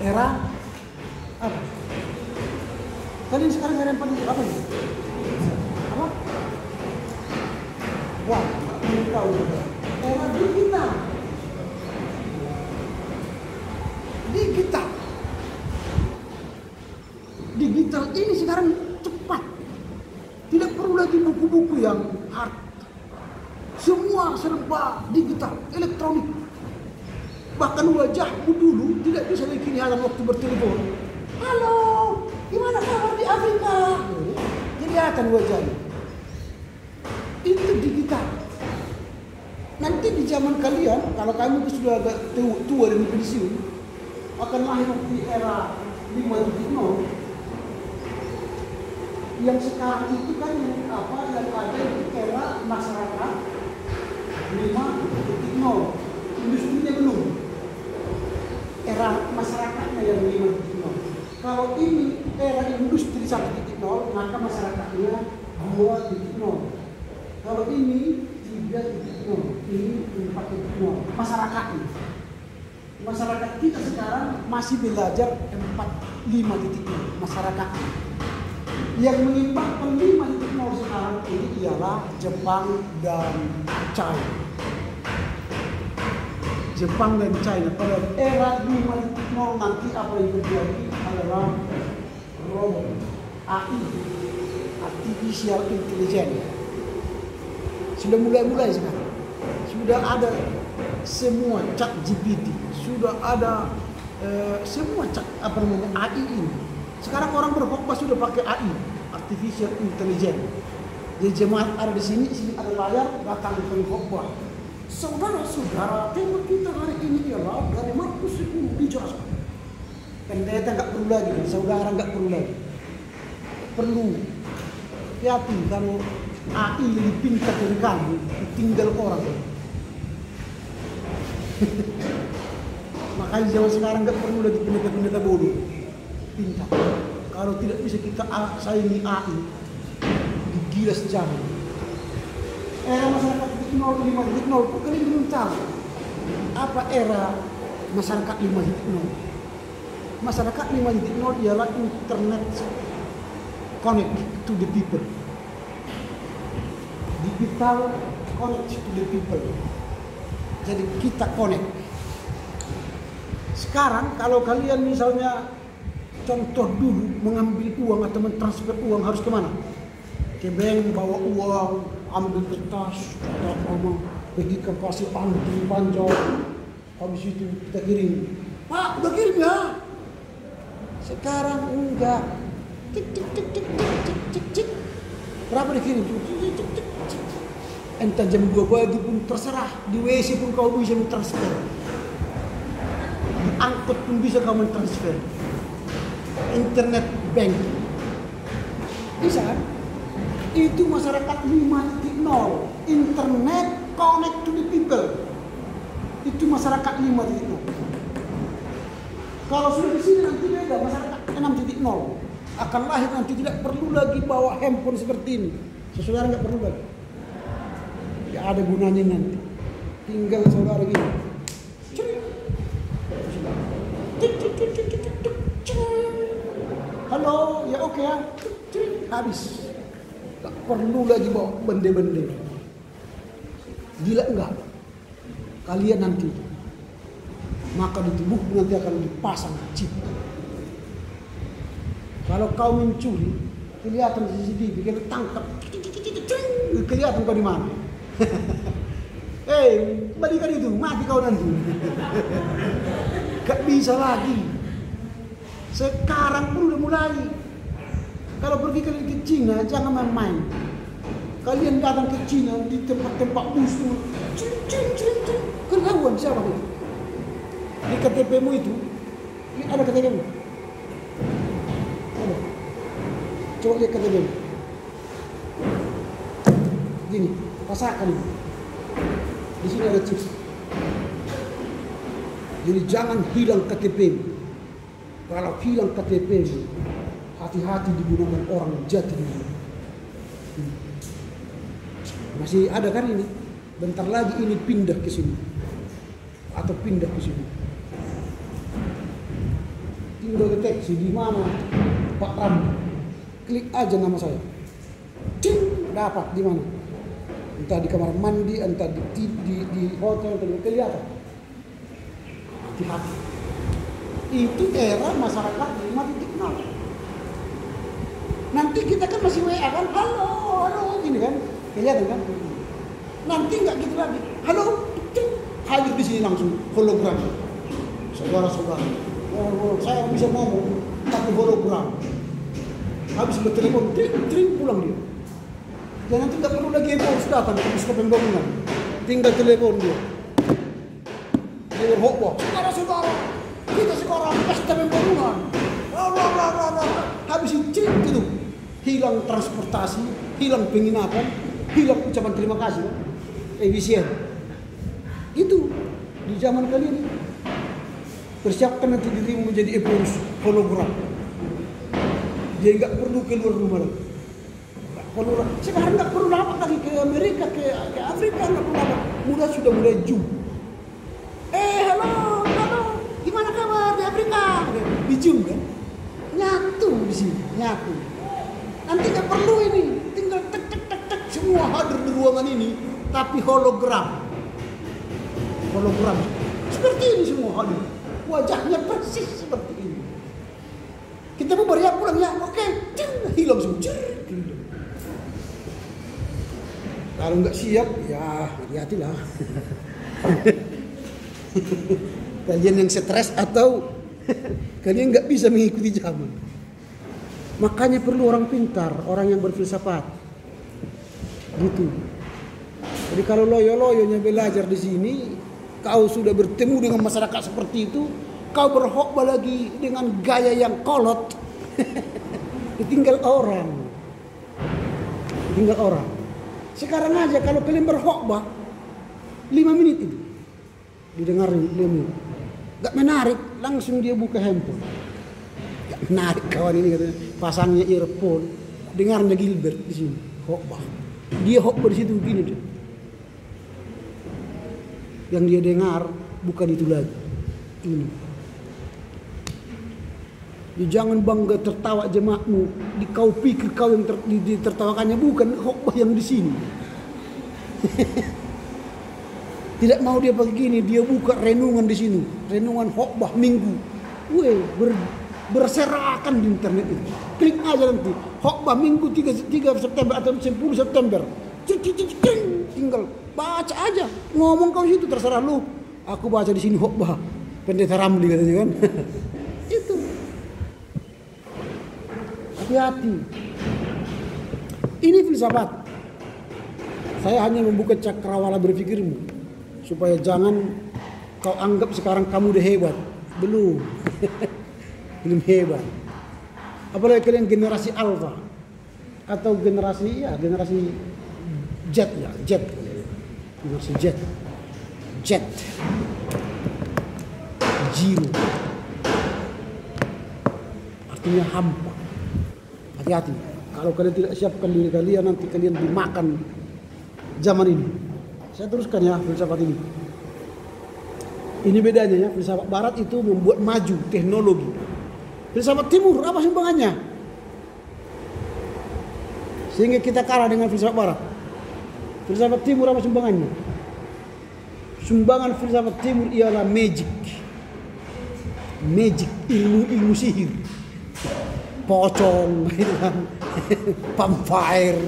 Era apa? Kalian sekarang era 4.0 apa ini? Apa? Wah, belum tahu. Era digital. Digital ini sekarang cepat. Tidak perlu lagi buku-buku yang hard. Semua serba digital, elektronik. Bahkan wajahmu dulu tidak bisa lagi kelihatan waktu bertelepon. Halo, gimana kabar di Afrika? Kelihatan wajahnya. Itu digital. Nanti di zaman kalian, kalau kamu sudah agak tua dan pensiun, akan lahir di era 5.0. Yang sekarang itu kan yang ada di era masyarakat 5.0. Industrinya belum. Era masyarakatnya yang 5.0. Kalau ini era industri 1.0, maka masyarakatnya 2.0. Kalau ini 3.0, ini 4.0. Masyarakat kita sekarang masih belajar 5.0 masyarakat. Yang mengimpakkan 5.0 sekarang ini ialah Jepang dan China. Pada era 5.0 nanti apa yang terjadi adalah robot, AI, artificial intelligence. Sudah mulai sekarang. Sudah ada semua chat GPT, sudah ada semua chat AI ini. Sekarang orang berkhotbah sudah pakai AI, artificial intelligence. Jadi jemaat ada di sini ada layar, datang ke khotbah. Saudara-saudara, tema kita hari ini ialah dari Markus 10 dijelaskan. Pendeta nggak perlu lagi, saudara nggak perlu lagi. Perlu hati kalau AI lebih pintar dari kamu, tinggal orang. Makanya zaman sekarang nggak perlu lagi pendeta-pendeta bodoh, pintar. Kalau tidak bisa kita saingi AI, digilas jangan. Era masyarakat 5.0, kalian belum tahu apa era masyarakat 5.0. Masyarakat 5.0 ialah internet connect to the people. Digital connect to the people. Jadi kita connect. Sekarang kalau kalian misalnya contoh dulu mengambil uang atau mentransfer uang harus kemana? Ke bank, bawa uang, ambil kertas, pergi ke kasih antri panjang, habis itu kita kirim. Pak, udah kirim ya? Sekarang enggak. Cik cik cik cik cik cik cik. Berapa dikirim? Cik cik cik cik. Entah jam 2 pagi pun terserah. Di WC pun kau bisa mentransfer. Di angkot pun bisa kau mentransfer. Internet banking. Bisa kan? Itu masyarakat 5.0. Internet connect to the people. Itu masyarakat 5.0. Kalau sudah di sini nanti beda, masyarakat 6.0. Akan lahir nanti tidak perlu lagi bawa handphone seperti ini. Saudara nggak perlu lagi. Tidak ada gunanya nanti. Tinggal saudara gini. Halo, ya oke ya. Habis. Tak perlu lagi bawa bende-bende. Gila enggak? Kalian nanti, maka di tubuh nanti akan dipasang chip. Kalau kau mencuri, kelihatan di CCTV, kita tangkap, kelihatan kau di mana. Balikan itu, mati kau nanti. Gak bisa lagi. Sekarang pun udah mulai. Kalau pergi ke Cina, jangan main-main. Kalian datang ke Cina di tempat-tempat musuh, ketahuan siapa itu? Di KTP-mu itu, ini ada KTP-mu? Ada. Coba lihat KTP-mu. Gini, rasakan ini. Di sini ada chip. Jadi jangan hilang KTP-mu. Kalau hilang KTP-mu, hati-hati digunakan orang jati diri. Masih ada kan ini? Bentar lagi ini pindah ke sini. Atau pindah ke sini. Tinggal deteksi di mana Pak Ram. Klik aja nama saya. Cing, dapat di mana? Entah di kamar mandi, entah di hotel, entah kelihatan. Hati-hati. Itu era masyarakat 5.0. Nanti kita kan masih WA kan, halo, gini kan, kelihatan kan? Nanti nggak gitu lagi, halo, hadir di sini langsung hologram, saudara-saudara, saya bisa ngomong tapi hologram, habis bertelepon, tring pulang dia, dan nanti nggak perlu lagi harus datang ke pusat pembangunan, tinggal telepon dia berhokbah, saudara-saudara, kita sekarang pesta pembangunan, habis itu gitu. Hilang transportasi, hilang penginapan, hilang ucapan terima kasih, efisien. Itu di zaman kali ini. Persiapkan nanti dirimu menjadi Epolis hologram. Dia nggak perlu keluar rumah lagi. Sekarang nggak perlu lama lagi ke Amerika, ke Afrika nggak perlu lama. Sudah mulai Zoom. Halo, gimana kabar di Afrika? Di Zoom kan? Nyatu di sini, nyatu. Nanti nggak perlu ini, tinggal tek semua hadir di ruangan ini, tapi hologram. Seperti ini semua hadir, wajahnya persis seperti ini. Kita mau beriak pulang ya, oke, hilang semua. Kalau nggak siap, ya hati-hatilah. Kalian yang stres atau kalian nggak bisa mengikuti zaman. Makanya perlu orang pintar, orang yang berfilsafat. Gitu. Jadi kalau loyo-loyonya belajar di sini, kau sudah bertemu dengan masyarakat seperti itu, kau berkhotbah lagi dengan gaya yang kolot. Ditinggal orang. Sekarang aja kalau kalian berkhotbah 5 menit itu didengarin 5 menit. Gak menarik, langsung dia buka handphone. Gak menarik kawan ini katanya. Pasangnya earphone, dengarnya Gilbert di sini, khotbah. Dia khotbah di situ begini dia. Yang dia dengar bukan itu lagi. Ini. Ya, jangan bangga tertawa jemaatmu. Kau pikir kau yang ditertawakannya, bukan khotbah yang di sini. Tidak mau dia begini, dia buka renungan di sini, renungan khotbah minggu. Berserakan di internet itu. Klik aja nanti. Khotbah minggu 3 September atau 10 September. Tinggal baca aja. Ngomong kau situ terserah lu. Aku baca di sini khotbah Pendeta Ramli katanya kan. Itu. Hati-hati. Ini filsafat. Saya hanya membuka cakrawala berpikirmu supaya jangan kau anggap sekarang kamu udah hebat. Belum. Belum hebat. Apalagi kalian generasi alpha atau generasi jet ya, jet. Generasi jet. Jet. Zero. Artinya hampa. Hati-hati. Kalau kalian tidak siapkan diri kalian, nanti kalian dimakan zaman ini. Saya teruskan ya filsafat ini. Ini bedanya ya, filsafat barat itu membuat maju teknologi. Filsafat timur apa sumbangannya? Sehingga kita kalah dengan filsafat barat. Filsafat timur apa sumbangannya? Sumbangan filsafat timur ialah magic. Magic, ilmu sihir. Pocong gitu kan. Vampire.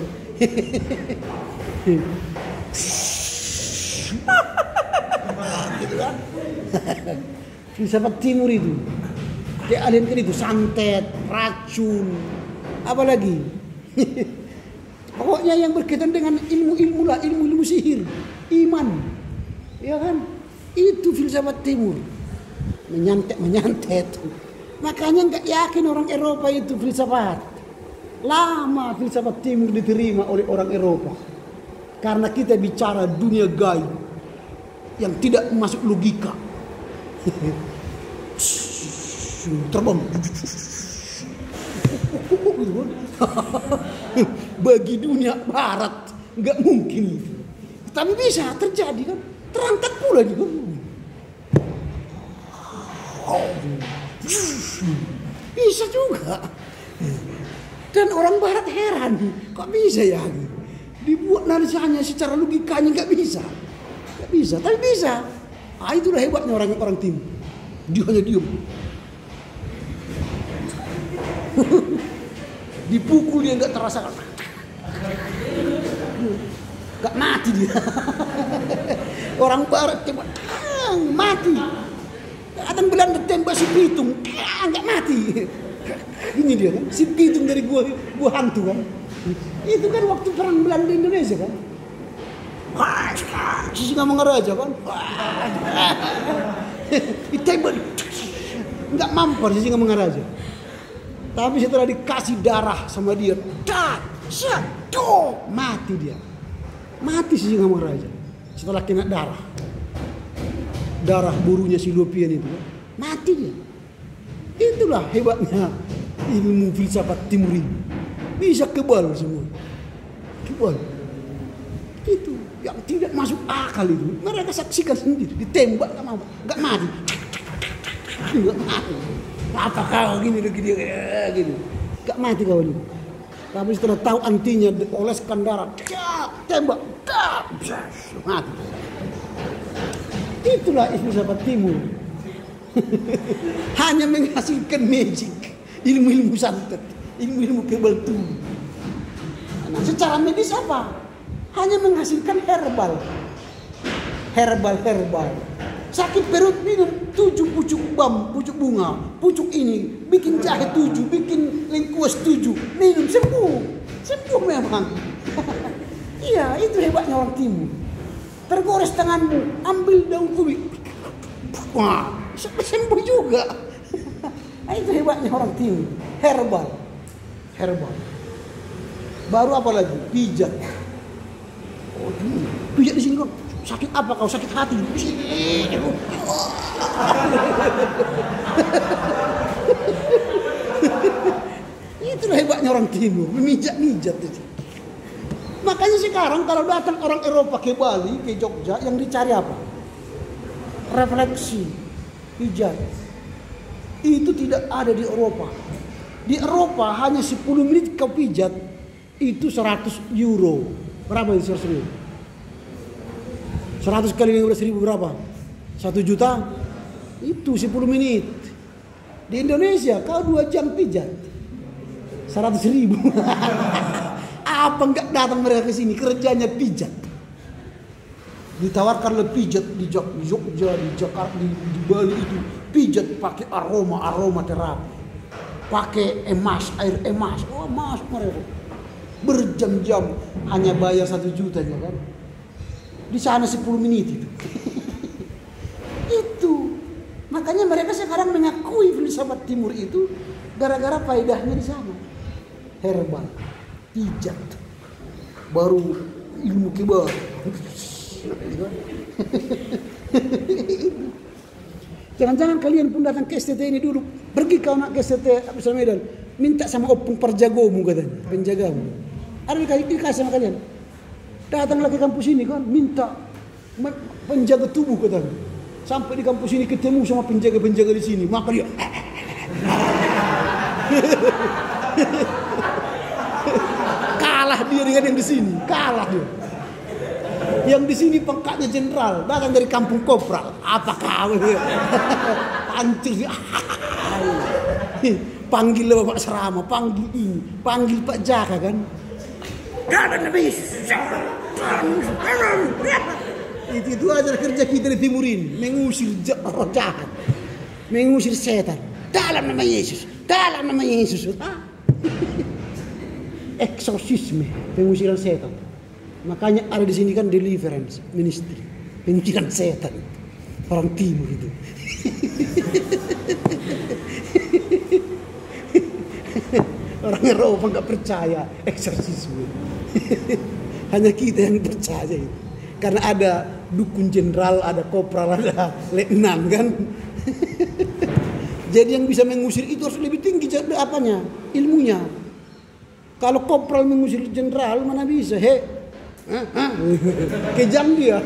Gitu kan. Filsafat timur itu. Kayak alien kan itu santet, racun, apalagi. Pokoknya yang berkaitan dengan ilmu-ilmu lah, ilmu sihir, iman. Ya kan? Itu filsafat timur. Menyantet. Makanya nggak yakin orang Eropa itu filsafat. Lama filsafat timur diterima oleh orang Eropa. Karena kita bicara dunia gaib yang tidak masuk logika. Terbang. Bagi dunia barat nggak mungkin itu. Tapi bisa terjadi kan? Terangkat pula juga. Bisa juga. Dan orang barat heran, kok bisa ya? Dibuat analisanya secara logikanya nggak bisa. Nggak bisa, tapi bisa. Ah, itulah hebatnya orang timur. Dia hanya diam. Dipukul dia nggak terasa. Nggak mati dia. Orang barat coba mati. Ada Belanda tembak si Pitung, nggak mati. Ini dia kan, si Pitung dari gua hantu kan. Itu kan waktu perang Belanda Indonesia kan. Si Singamangaraja kan. Ditembak, nggak mampar si Singamangaraja. Tapi setelah dikasih darah sama dia, mati dia. Mati si Singamangaraja setelah kena darah. Darah burunya si Lopian itu, mati dia. Itulah hebatnya ilmu filsafat timur ini. Bisa kebal semua. Kebal. Itu yang tidak masuk akal itu. Mereka saksikan sendiri, ditembak nggak mati. Nggak mati. Apa kau gini, nggak mati kau ini. Tapi setelah tahu antinya, oleskan darah, tembak, mati. Itulah filsafat timur. Hanya menghasilkan magic, ilmu-ilmu santet, ilmu-ilmu kebal tubuh. Nah, secara medis apa? Hanya menghasilkan herbal. Sakit perut minum 7 pucuk pucuk bunga, pucuk ini, bikin jahe 7, bikin lengkuas 7, minum sembuh memang. Iya, itu hebatnya orang timur. Tergores tanganmu, ambil daun ubi, wah, sembuh juga. Nah, itu hebatnya orang timur. Herbal. Baru apa lagi? Pijat. Oh, pijat di sini kok. Sakit apa kau? Sakit hati. Itulah hebatnya orang timur, memijat-mijat itu. Makanya sekarang kalau datang orang Eropa ke Bali, ke Jogja, yang dicari apa? Refleksi, pijat. Itu tidak ada di Eropa. Di Eropa hanya 10 menit kau pijat, itu 100 euro. Berapa itu 100 euro? 100 kali 15.000 berapa? 1 juta? Itu 10 menit. Di Indonesia kau 2 jam pijat 100.000. Apa enggak datang mereka ke sini, kerjanya pijat. Ditawarkan le pijat di Jogja, di Jakarta, di Bali itu pijat pakai aroma terapi. pakai emas, air emas, masuk mereka berjam-jam, hanya bayar 1 juta ya kan, di sana 10 menit itu. Itu makanya mereka sekarang mengakui filsafat timur itu gara-gara faedahnya di sana, herbal, pijat, baru ilmu kibar. Jangan-jangan kalian pun datang ke STT ini dulu, pergi kau nak ke STT Abdul Medan, minta sama opung perjagomu katanya, penjagamu. Ada dikasih sama kalian. Datanglah ke kampus ini kan, minta penjaga tubuh katanya. Sampai di kampus ini ketemu sama penjaga-penjaga di sini, maka dia kalah dia dengan yang di sini, kalah dia. Yang di sini pangkatnya jenderal, datang dari kampung kopral. Apa kau? Hancur sih. Panggil Bapak Serama, panggil ini, panggil Pak Jaka kan. Itu aja kerja kita di timur ini, mengusir roh jahat, mengusir setan. Dalam nama Yesus, dalam nama Yesus. Eksorsisme, pengusiran setan. Makanya ada di sini kan deliverance ministry, pengusiran setan. Orang timur itu. Orang Eropa nggak percaya eksorsisme. Hanya kita yang percaya itu. Karena ada dukun jenderal, ada kopral, ada letnan kan. Jadi yang bisa mengusir itu harus lebih tinggi apanya? Ilmunya. Kalau kopral mengusir jenderal mana bisa? Kejam dia.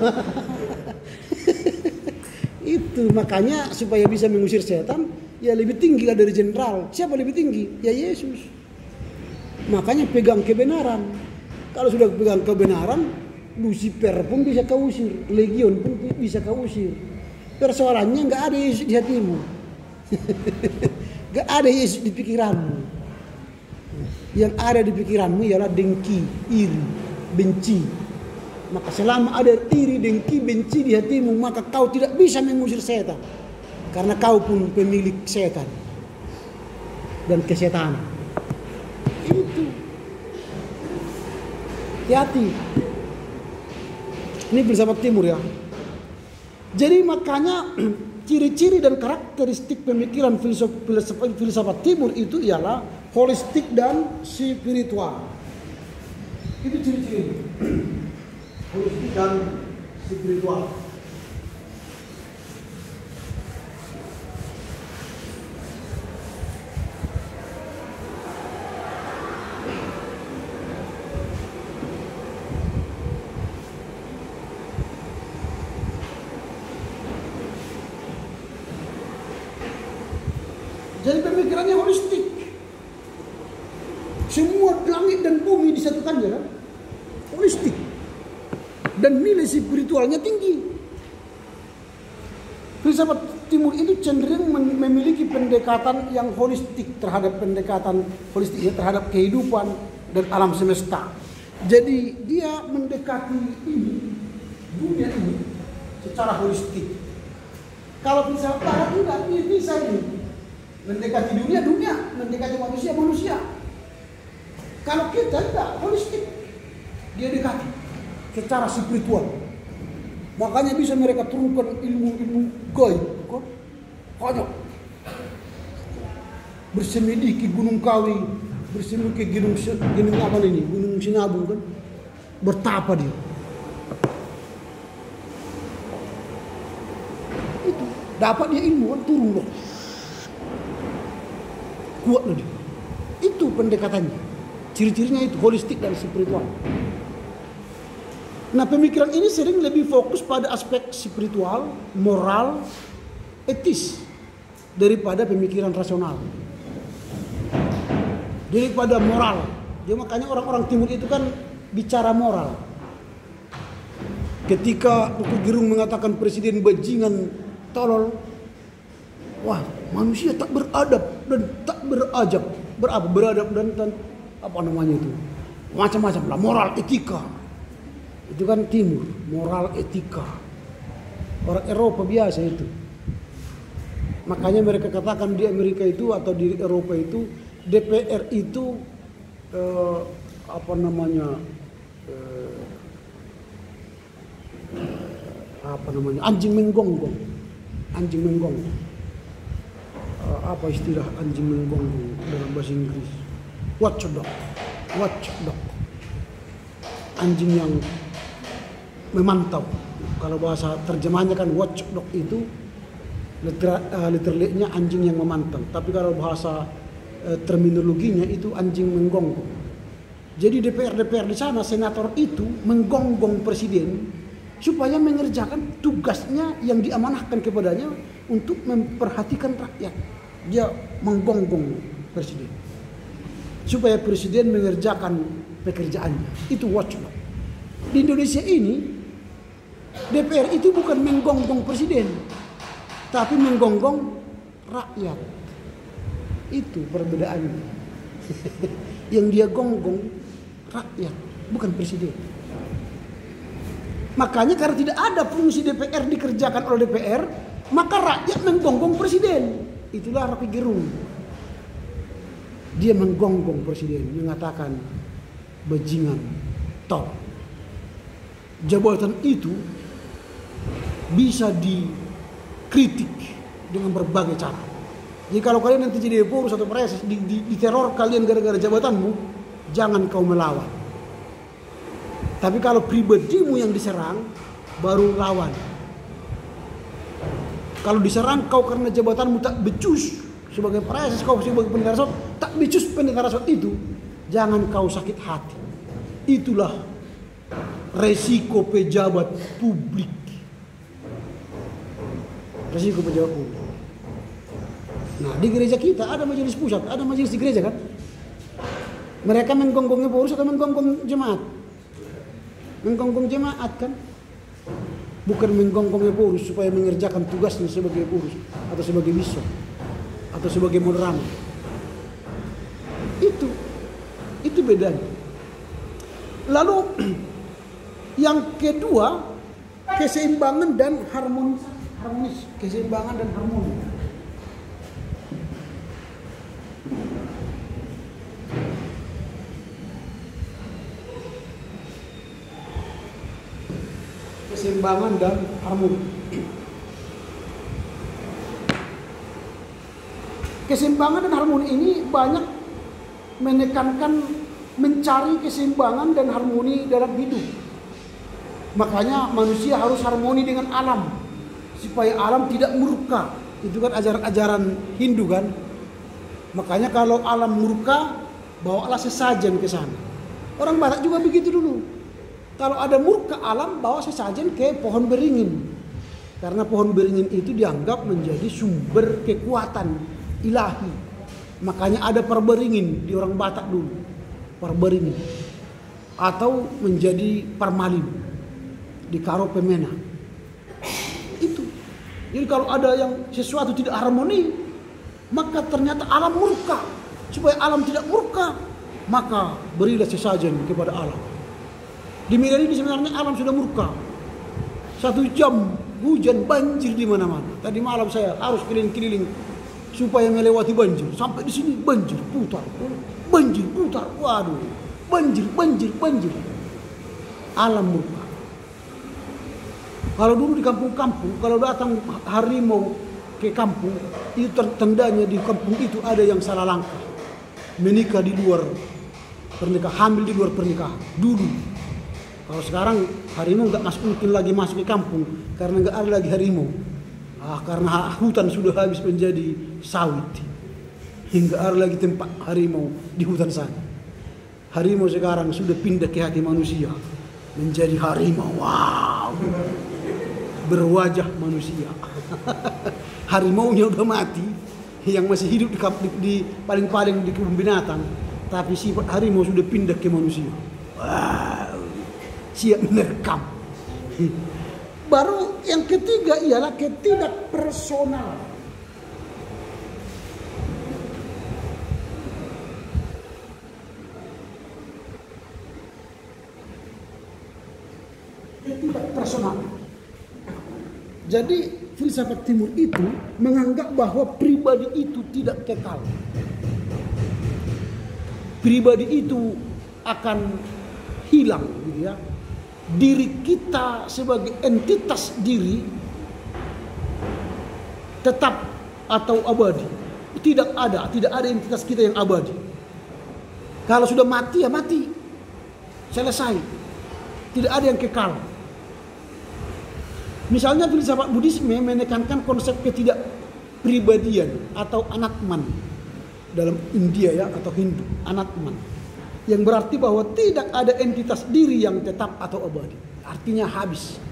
Itu makanya supaya bisa mengusir setan, ya lebih tinggi lah dari jenderal. Siapa lebih tinggi? Ya Yesus. Makanya pegang kebenaran. Kalau sudah pegang kebenaran, Lucifer pun bisa kau usir, legion pun bisa kau usir. Persoalannya nggak ada Yesus di hatimu, nggak ada Yesus di pikiranmu. Yang ada di pikiranmu ialah dengki, iri, benci. Maka selama ada iri, dengki, benci di hatimu, maka kau tidak bisa mengusir setan, karena kau pun pemilik setan dan kesetanan. Itu hati-hati. Ini filsafat timur ya. Jadi makanya ciri-ciri dan karakteristik pemikiran filsafat timur itu ialah holistik dan spiritual. Itu ciri-ciri holistik dan spiritual. Jadi pemikirannya holistik. Semua langit dan bumi disatukan ya kan? Holistik. Dan nilai spiritualnya tinggi. Filsafat timur itu cenderung memiliki pendekatan yang holistik terhadap terhadap kehidupan dan alam semesta. Jadi dia mendekati dunia ini secara holistik. Kalau filsafat barat tidak bisa ini. Mendekati dunia, mendekati manusia. Kalau kita tidak holistik, dia dekati secara spiritual. Makanya bisa mereka turunkan ilmu gaib, kan? Banyak. Bersemedi ke Gunung Kawi, bersemedi ke gunung apa ini? Gunung Sinabung kan? Bertapa dia. Itu dapat dia ilmu kan turun loh. Kuat loh dia. Itu pendekatannya. Ciri-cirinya itu holistik dan spiritual. Nah, pemikiran ini sering lebih fokus pada aspek spiritual, moral, etis daripada pemikiran rasional. Daripada moral. Jadi makanya orang-orang timur itu kan bicara moral. Ketika Rocky Gerung mengatakan presiden bajingan tolol, wah, manusia tak beradab dan tak beradab dan apa namanya itu, macam-macam lah, moral etika. Itu kan timur, moral etika. Orang Eropa biasa itu. Makanya mereka katakan di Amerika itu atau di Eropa itu DPR itu anjing menggonggong. Anjing menggonggong. Apa istilah anjing menggonggong dalam bahasa Inggris? Watchdog. Watchdog. Anjing yang memantau. Kalau bahasa terjemahnya kan watchdog itu literally-nya anjing yang memantau. Tapi kalau bahasa terminologinya itu anjing menggonggong. Jadi DPR di sana, senator itu menggonggong presiden supaya mengerjakan tugasnya yang diamanahkan kepadanya untuk memperhatikan rakyat. Dia menggonggong presiden supaya presiden mengerjakan pekerjaannya. Itu watchdog. Di Indonesia ini DPR itu bukan menggonggong presiden, tapi menggonggong rakyat. Itu perbedaannya. Yang dia gonggong rakyat, bukan presiden. Makanya karena tidak ada fungsi DPR dikerjakan oleh DPR, maka rakyat menggonggong presiden. Itulah Rocky Gerung. Dia menggonggong presiden, mengatakan bajingan, top. Jabatan itu bisa dikritik dengan berbagai cara. Jadi kalau kalian nanti jadi pengurus atau preses, diteror kalian gara-gara jabatanmu, jangan kau melawan. Tapi kalau pribadimu yang diserang, baru lawan. Kalau diserang kau karena jabatanmu tak becus sebagai preses, kau sebagai pendeta rasot, tak becus pendeta rasot itu, jangan kau sakit hati. Itulah resiko pejabat publik. Resiko pejabat publik. Nah, di gereja kita ada majelis pusat, ada majelis di gereja kan? Mereka menggonggongnya pengurus atau menggonggong jemaat? Menggonggong jemaat kan? Bukan menggonggongnya pengurus supaya mengerjakan tugasnya sebagai pengurus atau sebagai bishop atau sebagai moderator. Itu bedanya. Lalu yang kedua, keseimbangan dan harmonis. Keseimbangan dan harmonis. Keseimbangan dan harmoni. Keseimbangan dan harmoni ini banyak menekankan mencari keseimbangan dan harmoni dalam hidup. Makanya manusia harus harmoni dengan alam supaya alam tidak murka. Itu kan ajaran-ajaran Hindu kan. Makanya kalau alam murka, bawalah sesajen ke sana. Orang Batak juga begitu dulu. Kalau ada murka alam, bawa sesajen ke pohon beringin. Karena pohon beringin itu dianggap menjadi sumber kekuatan ilahi. Makanya ada perberingin di orang Batak dulu. Perberingin. Atau menjadi parmalin. Di Karo Pemena. Itu. Jadi kalau ada yang sesuatu tidak harmoni, maka ternyata alam murka. Supaya alam tidak murka, maka berilah sesajen kepada alam. Di Medan ini sebenarnya alam sudah murka. 1 jam hujan, banjir di mana-mana. Tadi malam saya harus keliling-keliling supaya melewati banjir. Sampai di sini banjir putar, banjir putar. Waduh, banjir. Alam murka. Kalau dulu di kampung-kampung, kalau datang harimau ke kampung, itu tandanya di kampung itu ada yang salah langkah. Menikah di luar pernikahan, hamil di luar pernikahan. Dulu. Kalau sekarang harimau nggak mungkin lagi masuk ke kampung karena nggak ada lagi harimau. Karena hutan sudah habis menjadi sawit, hingga ada lagi tempat harimau di hutan sana. Harimau sekarang sudah pindah ke hati manusia menjadi harimau. Wow, berwajah manusia. Harimaunya udah mati, yang masih hidup di paling-paling di kebun binatang, tapi sifat harimau sudah pindah ke manusia. Wow. Siap menerkam. Baru yang ketiga ialah ketidakpersonal. Ketidakpersonal. Jadi filsafat timur itu menganggap bahwa pribadi itu tidak kekal. Pribadi itu akan hilang, gitu ya. Diri kita sebagai entitas diri tetap atau abadi. Tidak ada entitas kita yang abadi. Kalau sudah mati ya mati. Selesai. Tidak ada yang kekal. Misalnya filsafat Buddhisme menekankan konsep ketidakpribadian atau anatman. Dalam India ya, atau Hindu, anatman. Yang berarti bahwa tidak ada entitas diri yang tetap atau abadi. Artinya habis.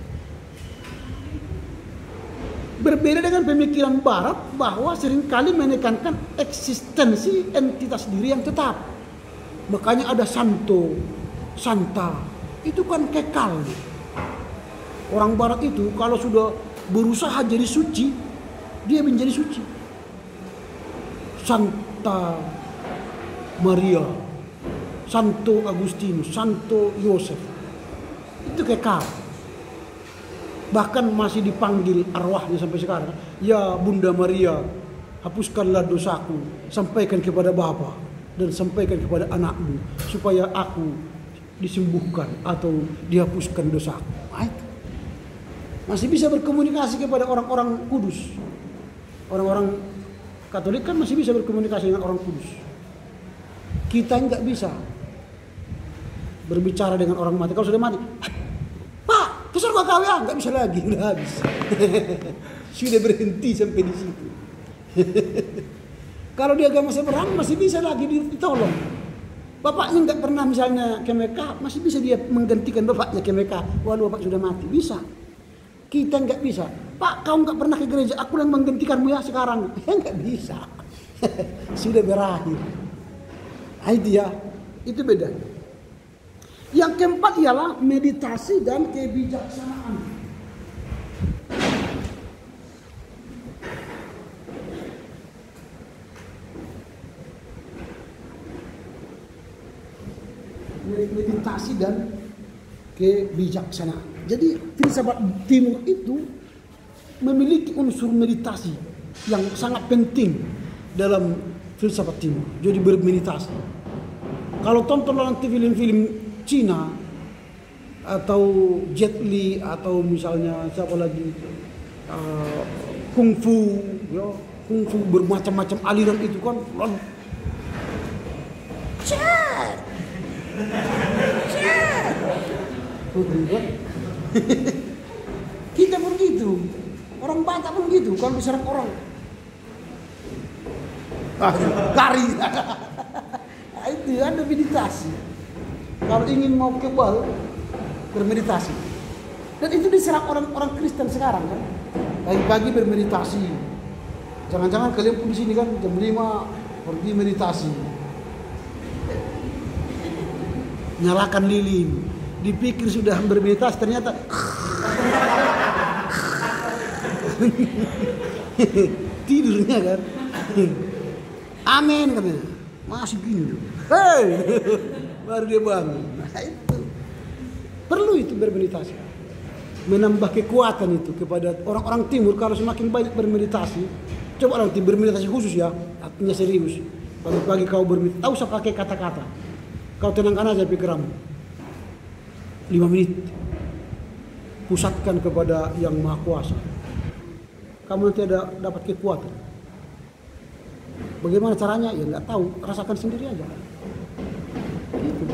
Berbeda dengan pemikiran Barat bahwa seringkali menekankan eksistensi entitas diri yang tetap. Makanya ada santo, santa. Itu kan kekal. Orang Barat itu kalau sudah berusaha jadi suci, dia menjadi suci. Santa Maria, Santo Agustinus, Santo Yosef. Itu kekal. Bahkan masih dipanggil arwahnya sampai sekarang. Ya Bunda Maria, hapuskanlah dosaku, sampaikan kepada Bapa dan sampaikan kepada anakmu supaya aku disembuhkan atau dihapuskan dosaku. Nah, itu. Masih bisa berkomunikasi kepada orang-orang kudus. Orang-orang Katolik kan masih bisa berkomunikasi dengan orang kudus. Kita nggak bisa berbicara dengan orang mati. Kalau sudah mati, Pak, besar gua kau ya, nggak bisa lagi, udah habis. Sudah berhenti sampai di situ. Kalau dia agama seberang masih bisa lagi ditolong. Bapaknya nggak pernah misalnya ke Mekah, masih bisa dia menggantikan bapaknya ke Mekah. Walau bapak sudah mati, bisa. Kita nggak bisa. Pak, kau nggak pernah ke gereja, aku yang menggantikanmu ya sekarang. Nggak bisa. Sudah berakhir. Itu ya, itu beda. Yang keempat ialah meditasi dan kebijaksanaan. Meditasi dan kebijaksanaan. Jadi filsafat timur itu memiliki unsur meditasi yang sangat penting dalam filsafat timur. Jadi bermeditasi. Kalau tonton nanti film-film Cina atau Jet Li atau misalnya siapa lagi kungfu, ya, kungfu bermacam-macam aliran itu kan lalu kita pun gitu, orang Batak pun gitu, kalau diserang orang lari. Itu ada meditasi. Kalau ingin mau kebal, bermeditasi. Dan itu diserang orang Kristen sekarang kan. Pagi-pagi bermeditasi. Jangan-jangan kalian pun di sini kan jam 5 pergi meditasi. Nyalakan lilin. Dipikir sudah bermeditasi, ternyata tidurnya kan. Amin katanya. Masih gini. Hei, baru dia bangun. Nah, itu perlu itu bermeditasi. Menambah kekuatan itu kepada orang-orang timur. Kalau semakin banyak bermeditasi, coba nanti bermeditasi khusus ya, artinya serius. Pagi-pagi kau bermeditasi, tak usah pakai kata-kata. Kau tenangkan aja pikiranmu. 5 menit pusatkan kepada yang Maha Kuasa. Kamu nanti ada dapat kekuatan. Bagaimana caranya? Ya nggak tahu, rasakan sendiri aja. Gitu.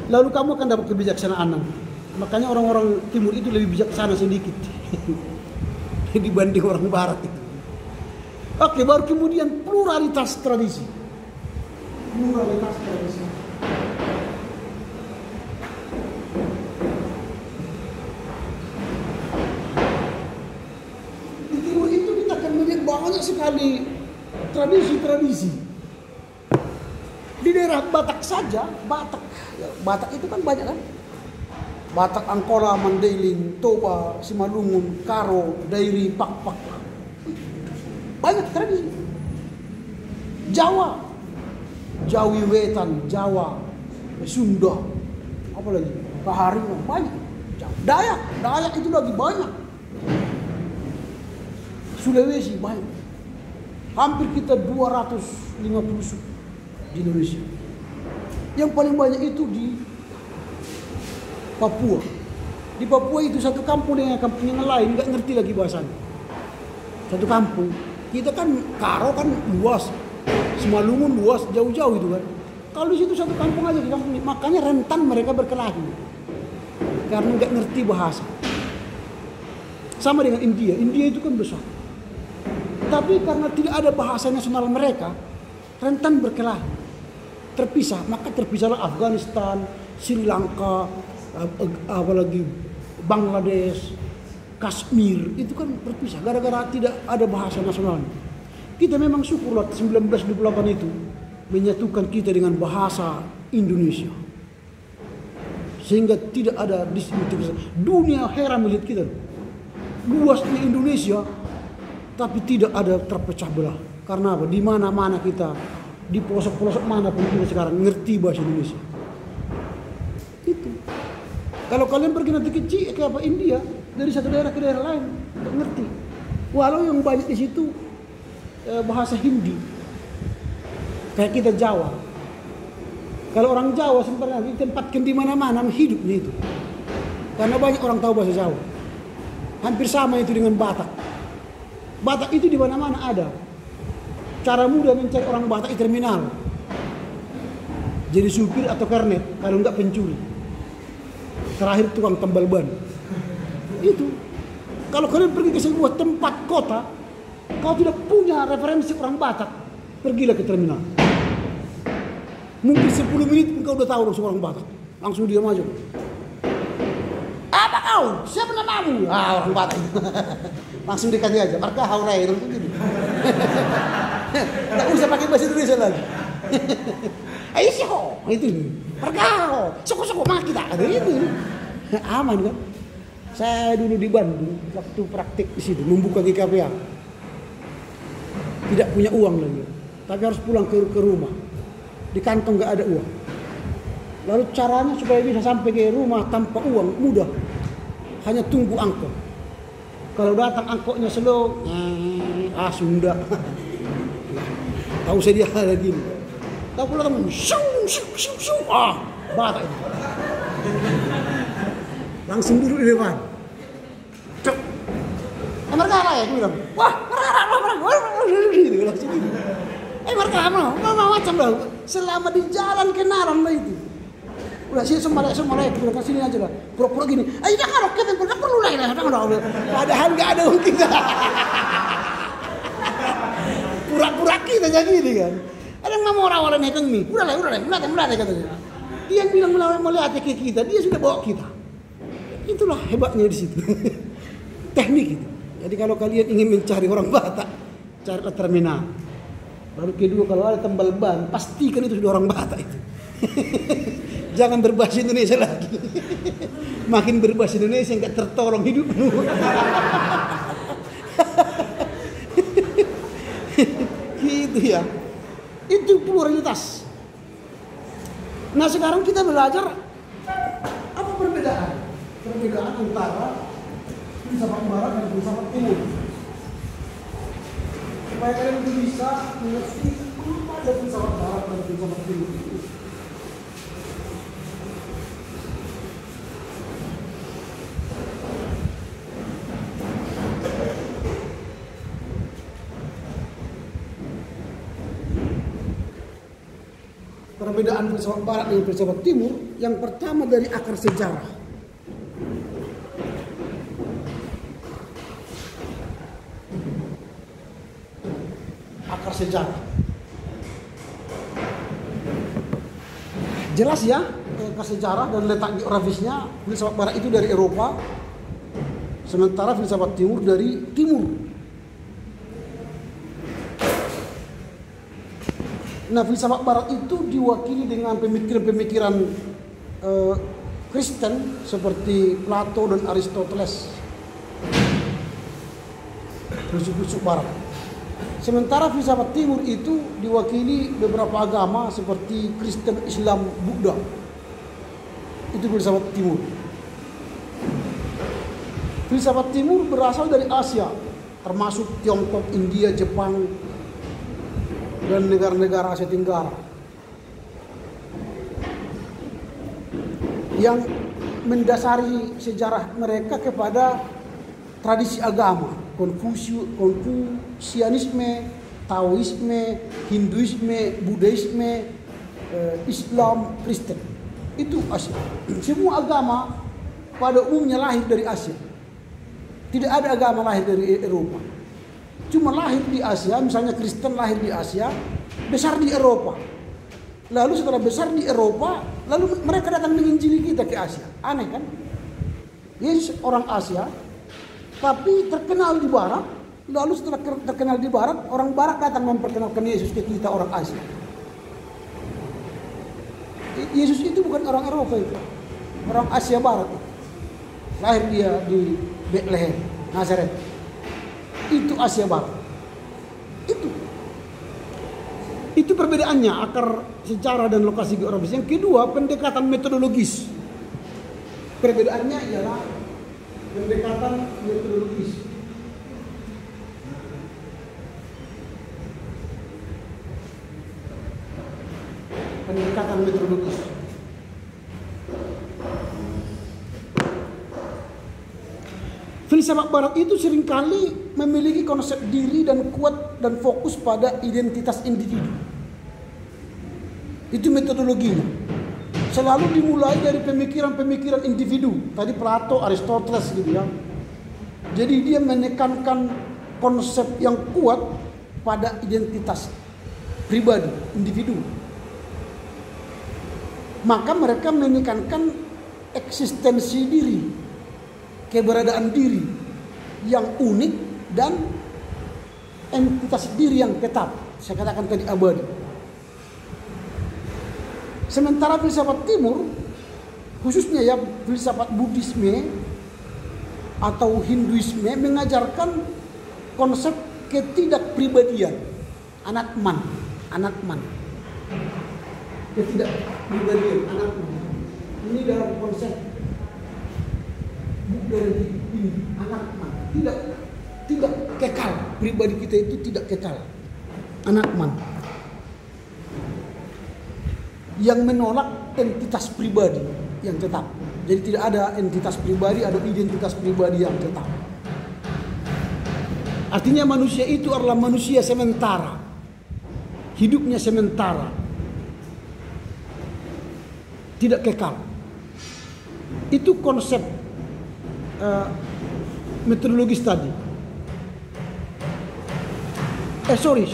Lalu kamu akan dapat kebijaksanaan. Makanya orang-orang timur itu lebih bijaksana sedikit dibanding orang barat itu. Oke, baru kemudian pluralitas tradisi. Pluralitas tradisi. Banyak sekali tradisi-tradisi. Di daerah Batak saja, Batak itu kan banyak kan? Batak, Angkola, Mandailing, Toba, Simalungun, Karo, Dairi, Pak. Banyak tradisi. Jawa, Jawi Wetan, Jawa, Sunda, apa lagi? Bahari, banyak. Dayak itu lagi banyak. Sulawesi banyak. Hampir kita 250 suku di Indonesia. Yang paling banyak itu di Papua. Di Papua itu satu kampung dengan kampung yang lain nggak ngerti lagi bahasanya. Satu kampung. Kita kan Karo kan luas, Simalungun luas, jauh-jauh itu kan. Kalau di situ satu kampung aja di kampung, makanya rentan mereka berkelahi karena nggak ngerti bahasa. Sama dengan India. India itu kan besar. Tapi karena tidak ada bahasa nasional mereka, rentan berkelahi. Terpisah, maka terpisahlah Afghanistan, Sri Lanka, apalagi Bangladesh, Kashmir, itu kan berpisah gara-gara tidak ada bahasa nasionalnya. Kita memang syukurlah 1928 itu menyatukan kita dengan bahasa Indonesia. Sehingga tidak ada dispute. Dunia heran melihat kita. Luasnya Indonesia, tapi tidak ada terpecah belah. Karena apa? Di mana-mana kita, di pelosok-pelosok mana pun kita sekarang ngerti bahasa Indonesia. Itu. Kalau kalian pergi nanti ke apa India, dari satu daerah ke daerah lain, nggak ngerti. Walau yang banyak di situ bahasa Hindi, kayak kita Jawa. Kalau orang Jawa sebenarnya ditempatkan di mana-mana hidupnya itu, karena banyak orang tahu bahasa Jawa. Hampir sama itu dengan Batak. Batak itu di mana-mana ada. Cara mudah mencari orang Batak di terminal, jadi supir atau kernet, kalau enggak pencuri. Terakhir tukang tambal ban. Itu. Kalau kalian pergi ke sebuah tempat kota, kau tidak punya referensi orang Batak, pergilah ke terminal. Mungkin 10 menit pun kau udah tahu orang Batak. Langsung diam aja. Apa kau? Siapa namamu? Ah, orang Batak. Langsung dikasih aja. Marka haurai itu gitu. Enggak usah pakai bahasa Indonesia lagi. Ayo sih itu. Marka. Soko-soko mah kita ada itu. Aman kan? Saya dulu di Bandung waktu praktik di situ membuka GKPA. Tidak punya uang lagi, tapi harus pulang ke rumah. Di kantong nggak ada uang. Lalu caranya supaya bisa sampai ke rumah tanpa uang mudah, hanya tunggu angkot. Kalau datang angkotnya slow, Sunda. Tahu saya dia ada gini. Tahu pulang Batak itu. Langsung duduk di depan. Cuk. Mereka lah ya, aku bilang. Wah, gitu langsung gitu. Mereka macam lah. Selama di jalan kenalan lah itu. Udah sini semua itu ke sini aja lah. Pura-pura gini. Ayo jangan oke, enggak perlu lah. Padahal enggak ada uang kita. Pura-pura kita jadi gini kan. Ada yang mau orang-orang neteng nih. Udah lah katanya. Dia bilang mau lihat ke kita, dia sudah bawa kita. Itulah hebatnya di situ. Teknik itu. Jadi kalau kalian ingin mencari orang Batak, carilah terminal. Lalu kedua kalau ada tambal ban, pastikan itu sudah orang Batak itu. Jangan berbahasa Indonesia lagi. Makin berbahasa Indonesia enggak tertolong hidupmu. Gitu ya. Itu pluralitas. Nah sekarang kita belajar apa perbedaan? Perbedaan antara filsafat barat dan filsafat timur. Supaya kalian bisa mengerti apa ada filsafat barat dan filsafat timur itu. Perbedaan filsafat barat dan filsafat timur, yang pertama dari akar sejarah. Akar sejarah. Jelas ya, akar sejarah dan letak geografisnya filsafat barat itu dari Eropa, sementara filsafat timur dari timur. Nah, filsafat barat itu diwakili dengan pemikiran-pemikiran Kristen seperti Plato dan Aristoteles, filsuf-filsuf barat. Sementara filsafat timur itu diwakili beberapa agama seperti Kristen, Islam, Buddha. Itu filsafat timur. Filsafat timur berasal dari Asia, termasuk Tiongkok, India, Jepang, dan negara-negara Asia Tenggara, yang mendasari sejarah mereka kepada tradisi agama, Konfusianisme, Taoisme, Hinduisme, Buddhisme, Islam, Kristen. Itu Asia. Semua agama pada umumnya lahir dari Asia. Tidak ada agama lahir dari Eropa. Cuma lahir di Asia, misalnya Kristen lahir di Asia, besar di Eropa. Lalu setelah besar di Eropa, lalu mereka datang menginjili kita ke Asia. Aneh kan? Yesus orang Asia, tapi terkenal di Barat. Lalu setelah terkenal di Barat, orang Barat datang memperkenalkan Yesus ke kita orang Asia. Yesus itu bukan orang Eropa itu, orang Asia Barat. Lahir dia di Bethlehem, Nazaret. Itu Asia Barat. Itu perbedaannya, akar sejarah dan lokasi geografis. Yang kedua, pendekatan metodologis. Perbedaannya ialah pendekatan metodologis. Pendekatan metodologis. Filsafat Barat itu seringkali memiliki konsep diri dan kuat dan fokus pada identitas individu. Itu metodologinya. Selalu dimulai dari pemikiran-pemikiran individu. Tadi Plato, Aristoteles gitu ya. Jadi dia menekankan konsep yang kuat pada identitas pribadi, individu. Maka mereka menekankan eksistensi diri, keberadaan diri yang unik dan entitas diri yang tetap. Saya katakan tadi abadi. Sementara filsafat Timur, khususnya ya filsafat Buddhisme atau Hinduisme, mengajarkan konsep ketidakpribadian, anatman. Ketidakpribadian, anatman. Ini dalam konsep dari ini, anatman. Tidak kekal. Pribadi kita itu tidak kekal. Anatman. Yang menolak entitas pribadi yang tetap. Jadi tidak ada entitas pribadi, ada identitas pribadi yang tetap. Artinya manusia itu adalah manusia sementara. Hidupnya sementara. Tidak kekal. Itu konsep metodologis tadi. Sorry.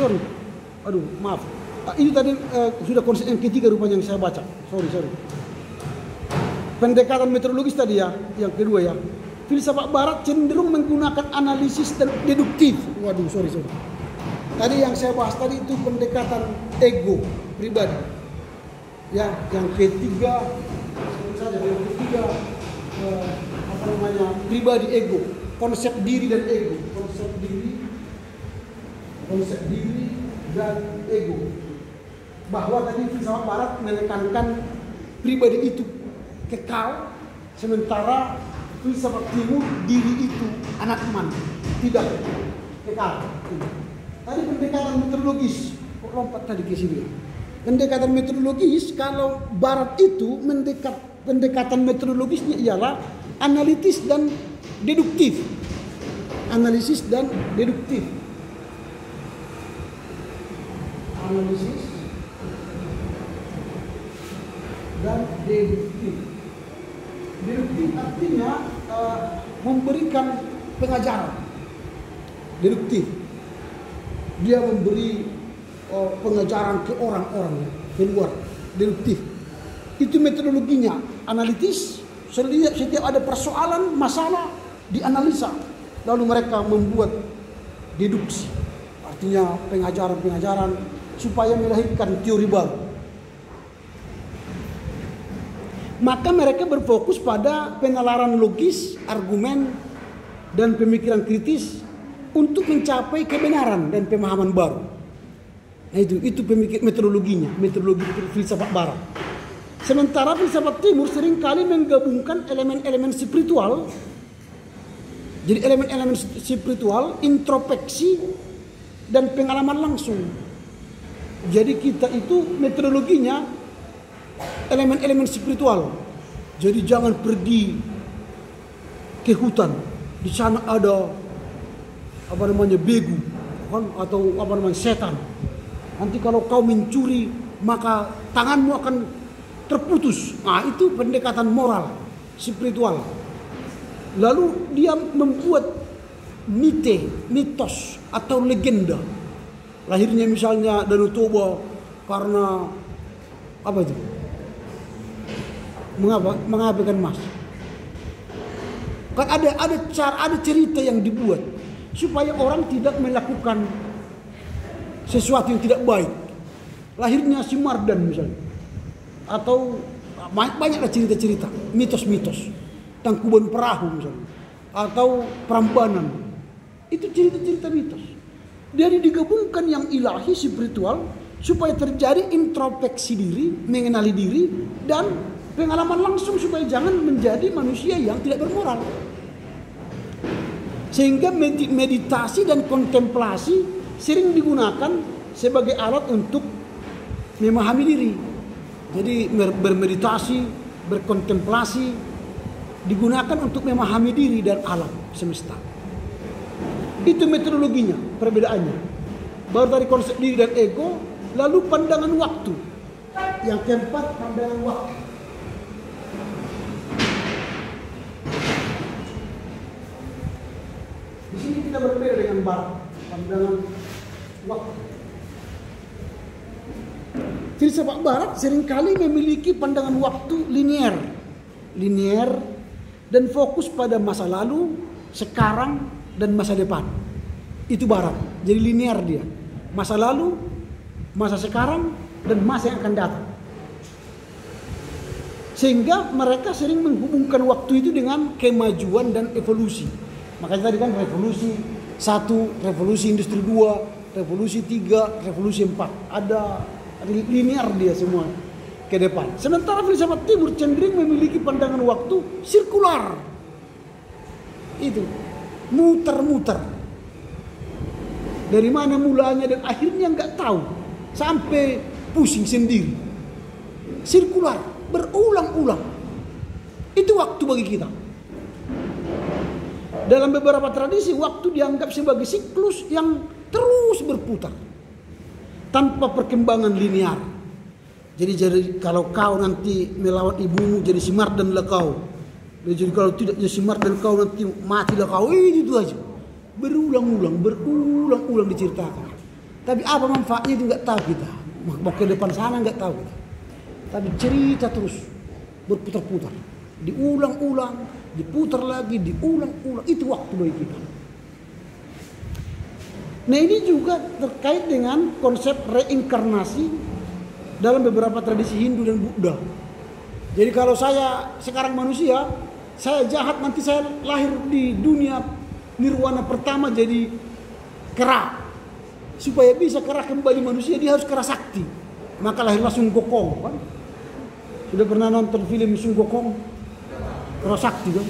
Aduh, maaf. Ini tadi sudah konsep yang ketiga rupanya yang saya baca. Sorry. Pendekatan metodologis tadi ya, yang kedua ya. Filsafat Barat cenderung menggunakan analisis dan deduktif. Waduh, sorry. Tadi yang saya bahas tadi itu pendekatan ego pribadi. Ya, yang ketiga, pribadi ego, konsep diri dan ego, konsep diri dan ego. Bahwa tadi filsafat Barat menekankan pribadi itu kekal, sementara filsafat Timur diri itu anatman, tidak kekal. Tadi pendekatan metodologis, lompat tadi ke sini. Pendekatan metodologis, kalau Barat itu pendekatan metodologisnya ialah analitis dan deduktif. Analisis dan deduktif. Analisis dan deduktif. Deduktif artinya memberikan pengajaran. Deduktif. Dia memberi pengajaran ke orang-orang di luar. Deduktif. Itu metodologinya. Analitis, setiap ada persoalan, masalah, dianalisa. Lalu mereka membuat deduksi. Artinya pengajaran-pengajaran supaya melahirkan teori baru. Maka mereka berfokus pada penalaran logis, argumen, dan pemikiran kritis untuk mencapai kebenaran dan pemahaman baru. Nah itu metodologinya, metodologi filsafat Barat. Sementara filsafat Timur seringkali menggabungkan elemen-elemen spiritual Jadi elemen-elemen spiritual, introspeksi dan pengalaman langsung. Jadi kita itu metodologinya elemen-elemen spiritual. Jadi jangan pergi ke hutan, di sana ada begu kan, atau setan. Nanti kalau kau mencuri maka tanganmu akan terputus. Nah, itu pendekatan moral, spiritual. Lalu dia membuat mitos atau legenda. Lahirnya misalnya Danau Toba karena mengabaikan emas. Kan ada cerita yang dibuat supaya orang tidak melakukan sesuatu yang tidak baik. Lahirnya si Mardan misalnya, atau banyaklah cerita-cerita, mitos-mitos, Tangkuban Perahu misalnya, atau Prambanan. Itu cerita-cerita mitos. Jadi digabungkan yang ilahi spiritual supaya terjadi introspeksi diri, mengenali diri, dan pengalaman langsung supaya jangan menjadi manusia yang tidak bermoral. Sehingga meditasi dan kontemplasi sering digunakan sebagai alat untuk memahami diri. Jadi bermeditasi, berkontemplasi digunakan untuk memahami diri dan alam semesta. Itu metodologinya, perbedaannya. Baru dari konsep diri dan ego, lalu pandangan waktu. Yang keempat, pandangan waktu. Di sini kita berbeda dengan barat, pandangan waktu. Filsafat barat seringkali memiliki pandangan waktu linear dan fokus pada masa lalu, sekarang, dan masa depan. Itu barat. Jadi linear dia. Masa lalu, masa sekarang, dan masa yang akan datang. Sehingga mereka sering menghubungkan waktu itu dengan kemajuan dan evolusi. Makanya tadi kan revolusi 1, revolusi industri 2, revolusi 3, revolusi 4. Ada linear dia semua ke depan. Sementara filsafat timur cenderung memiliki pandangan waktu sirkular. Itu muter-muter. Dari mana mulanya dan akhirnya nggak tahu, sampai pusing sendiri. Sirkular, berulang-ulang. Itu waktu bagi kita. Dalam beberapa tradisi, waktu dianggap sebagai siklus yang terus berputar tanpa perkembangan linear. Jadi kalau kau nanti melawan ibumu jadi si Mardan lah kau. Jadi kalau tidak jadi si Mardan kau nanti matilah kau. Itu aja. Berulang-ulang diceritakan. Tapi apa manfaatnya itu nggak tahu kita. Mau ke depan sana nggak tahu kita. Tapi cerita terus berputar-putar, diulang-ulang, diputar lagi, diulang-ulang. Itu waktu bagi kita. Nah, ini juga terkait dengan konsep reinkarnasi dalam beberapa tradisi Hindu dan Buddha. Jadi kalau saya sekarang manusia, saya jahat, nanti saya lahir di dunia nirwana pertama jadi kera. Supaya bisa kera kembali manusia, dia harus kera sakti. Maka lahirlah Sun Gokong kan. Sudah pernah nonton film Sun Gokong? Kera sakti kan.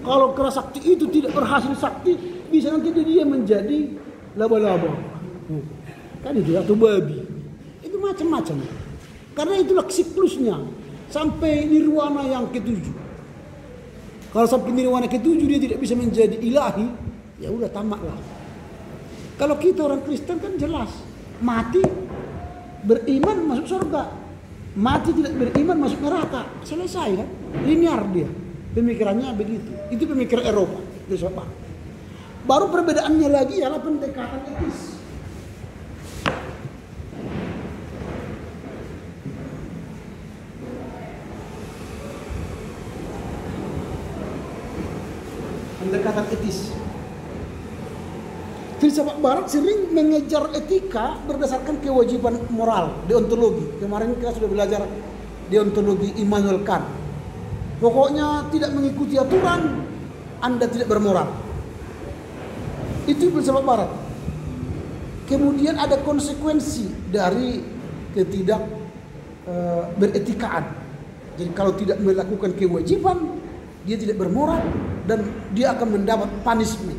Kalau kera sakti itu tidak berhasil sakti, bisa nanti dia menjadi laba-laba. Kan itu, atau babi. Itu macam-macam. Karena itulah siklusnya sampai nirwana yang ke-7. Kalau sampai nirwana ke-7 dia tidak bisa menjadi ilahi, ya udah tamatlah. Kalau kita orang Kristen kan jelas, mati beriman masuk surga, mati tidak beriman masuk neraka, selesai kan? Linear dia. Pemikirannya begitu. Itu pemikiran Eropa, itu sebab. Baru perbedaannya lagi ialah pendekatan etis. Pendekatan etis. Filsafat barat sering mengejar etika berdasarkan kewajiban moral, deontologi. Kemarin kita sudah belajar deontologi Immanuel Kant. Pokoknya tidak mengikuti aturan, Anda tidak bermoral. Itu filsafat barat. Kemudian ada konsekuensi dari ketidak beretikaan. Jadi kalau tidak melakukan kewajiban, dia tidak bermoral, dan dia akan mendapat punishment.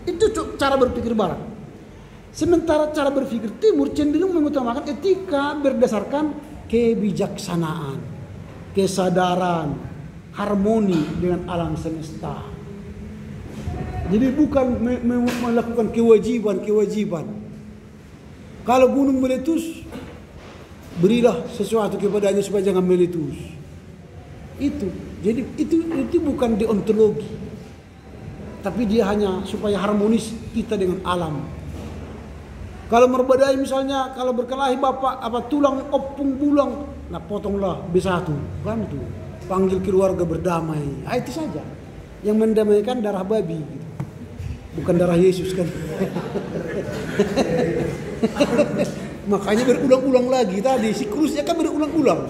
Itu cara berpikir Barat. Sementara cara berpikir Timur cenderung mengutamakan etika berdasarkan kebijaksanaan, kesadaran, harmoni dengan alam semesta. Jadi bukan melakukan kewajiban. Kalau gunung meletus, berilah sesuatu kepadanya supaya jangan meletus. Itu. Jadi itu bukan deontologi. Tapi dia hanya supaya harmonis kita dengan alam. Kalau merbadai misalnya, kalau berkelahi bapak tulang opung bulang, nah potonglah B1, kan itu. Panggil keluarga berdamai. Itu saja. Yang mendamaikan darah babi gitu. Bukan darah Yesus kan. Makanya berulang-ulang lagi tadi siklusnya kan berulang-ulang.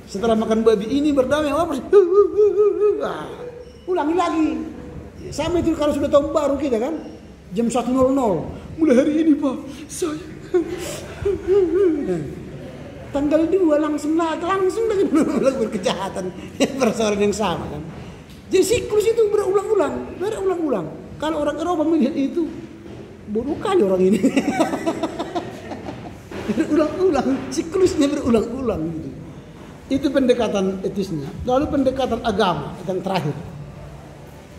Setelah makan babi ini berdamai, ulangi lagi. Sama itu kalau sudah tahun baru kita kan, jam 1.00. Mulai hari ini Pak, saya tanggal 2 langsung lagi melakukan kejahatan persoalan yang sama kan. Jadi siklus itu berulang-ulang. Kalau orang Eropa melihat itu, bodoh kali orang ini. Berulang-ulang, siklusnya berulang-ulang gitu. Itu pendekatan etisnya. Lalu pendekatan agama yang terakhir.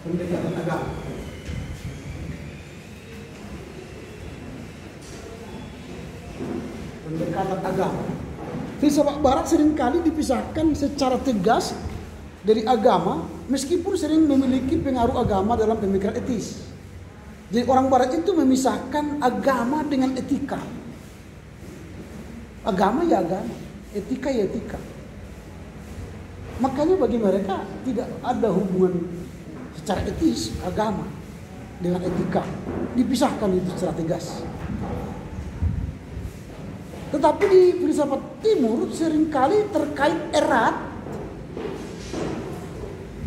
Pendekatan agama. Pendekatan agama. Filsafat Barat seringkali dipisahkan secara tegas dari agama, meskipun sering memiliki pengaruh agama dalam pemikiran etis. Jadi orang Barat itu memisahkan agama dengan etika. Agama ya agama, etika ya etika. Makanya bagi mereka tidak ada hubungan secara etis agama dengan etika. Dipisahkan itu secara tegas. Tetapi di filsafat Timur seringkali terkait erat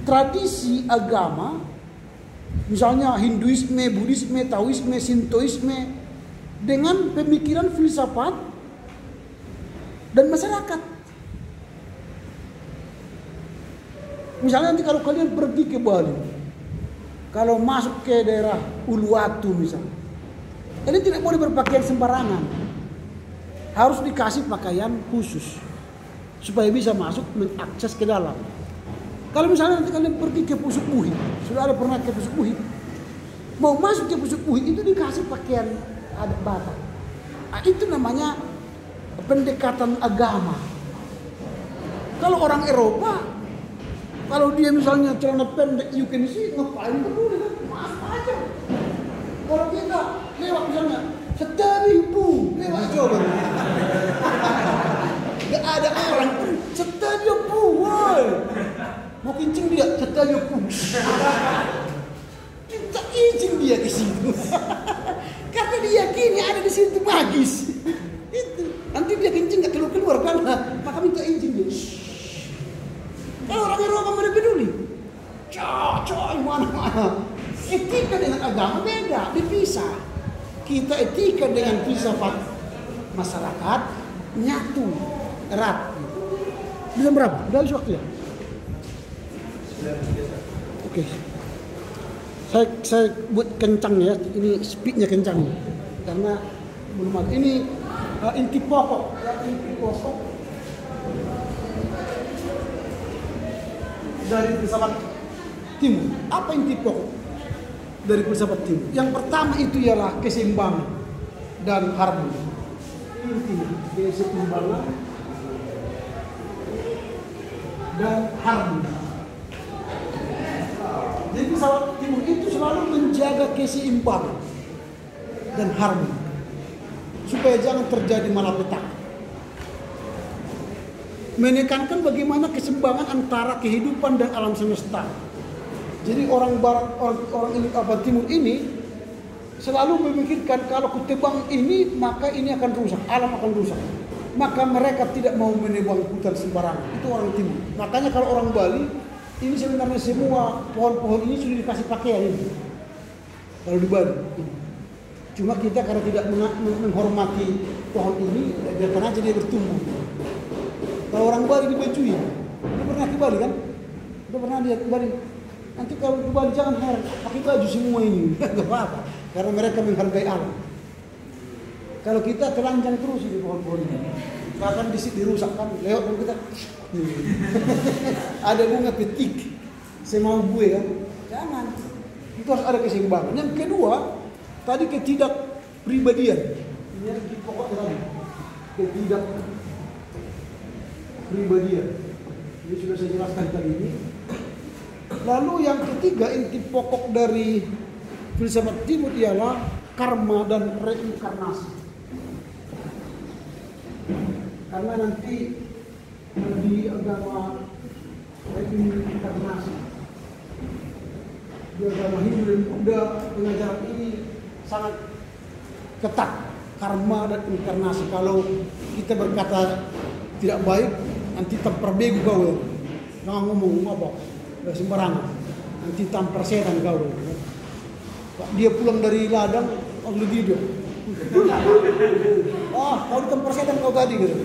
tradisi agama, misalnya Hinduisme, Buddhisme, Taoisme, Sintoisme, dengan pemikiran filsafat dan masyarakat. Misalnya nanti kalau kalian pergi ke Bali, kalau masuk ke daerah Uluwatu misalnya, kalian tidak boleh berpakaian sembarangan, harus dikasih pakaian khusus supaya bisa masuk mengakses ke dalam. Kalau misalnya nanti kalian pergi ke Pusuk Buhi, sudah ada pernah ke Pusuk Buhi, mau masuk ke Pusuk Buhi itu dikasih pakaian adat Batak. Nah, itu namanya pendekatan agama. Kalau orang Eropa, kalau dia misalnya celana pendek you can see, ngapain peduli kan, maaf aja. Kalau kita lewat misalnya Setaribu lewat coba, gak ada orang pun Setaribu, woi. Mau kencing dia, Setaribu. Minta izin dia ke situ. Karena dia yakini ada di situ magis. Itu. Nanti dia kencing gak keluar kan, maka minta izin dia. Kalau orang Eropa mana peduli? Coy, mana? Etika dengan agama beda, dipisah. Kita etika dengan filsafat masyarakat nyatu, erat. Jam berapa? Udah habis waktu ya? Oke. Saya buat kencang ya, ini speednya kencang karena belum ada. Ini inti pokok, dari filsafat Timur. Apa inti pokok dari filsafat Timur? Yang pertama itu ialah keseimbangan dan harmoni. Intinya keseimbangan dan harmoni. Jadi filsafat Timur itu selalu menjaga keseimbangan dan harmoni supaya jangan terjadi malapetaka. Menekankan bagaimana keseimbangan antara kehidupan dan alam semesta. Jadi orang Barat, orang ini Timur ini selalu memikirkan kalau kutebang ini maka ini akan rusak, alam akan rusak. Maka mereka tidak mau menebang hutan sembarangan. Itu orang Timur. Makanya kalau orang Bali ini sebenarnya semua pohon-pohon ini sudah dikasih pakaian ini. Kalau di Bali. Cuma kita karena tidak menghormati pohon ini, biarkan aja dia bertumbuh. Kalau orang Bali dibajui, lu pernah ke Bali kan? Udah pernah lihat kembali? Nanti kalau ke Bali jangan heran, pakai baju semua ini, nggak apa-apa, karena mereka menghargai alam. Kalau kita telanjang terus di pohon-pohon ini, bahkan dirusak kan, lewat pun kita, ada bunga petik, semau gue kan, jangan. Itu harus ada keseimbangan. Yang kedua, tadi ketidakpribadian. Ini yang pokok tadi, ketidakpribadian. Ini sudah saya jelaskan tadi ini. Lalu yang ketiga, inti pokok dari filsafat timur ialah karma dan reinkarnasi. Karena nanti di agama reinkarnasi, di agama Hindu dan Buddha, pengajaran ini sangat ketat, karma dan inkarnasi. Kalau kita berkata tidak baik, nanti tampar begu kau, jangan ngomong apa sembarangan, nanti tampar setan kau. Dia pulang dari ladang, lalu video. Oh, kau ditampar setan kau tadi gitu.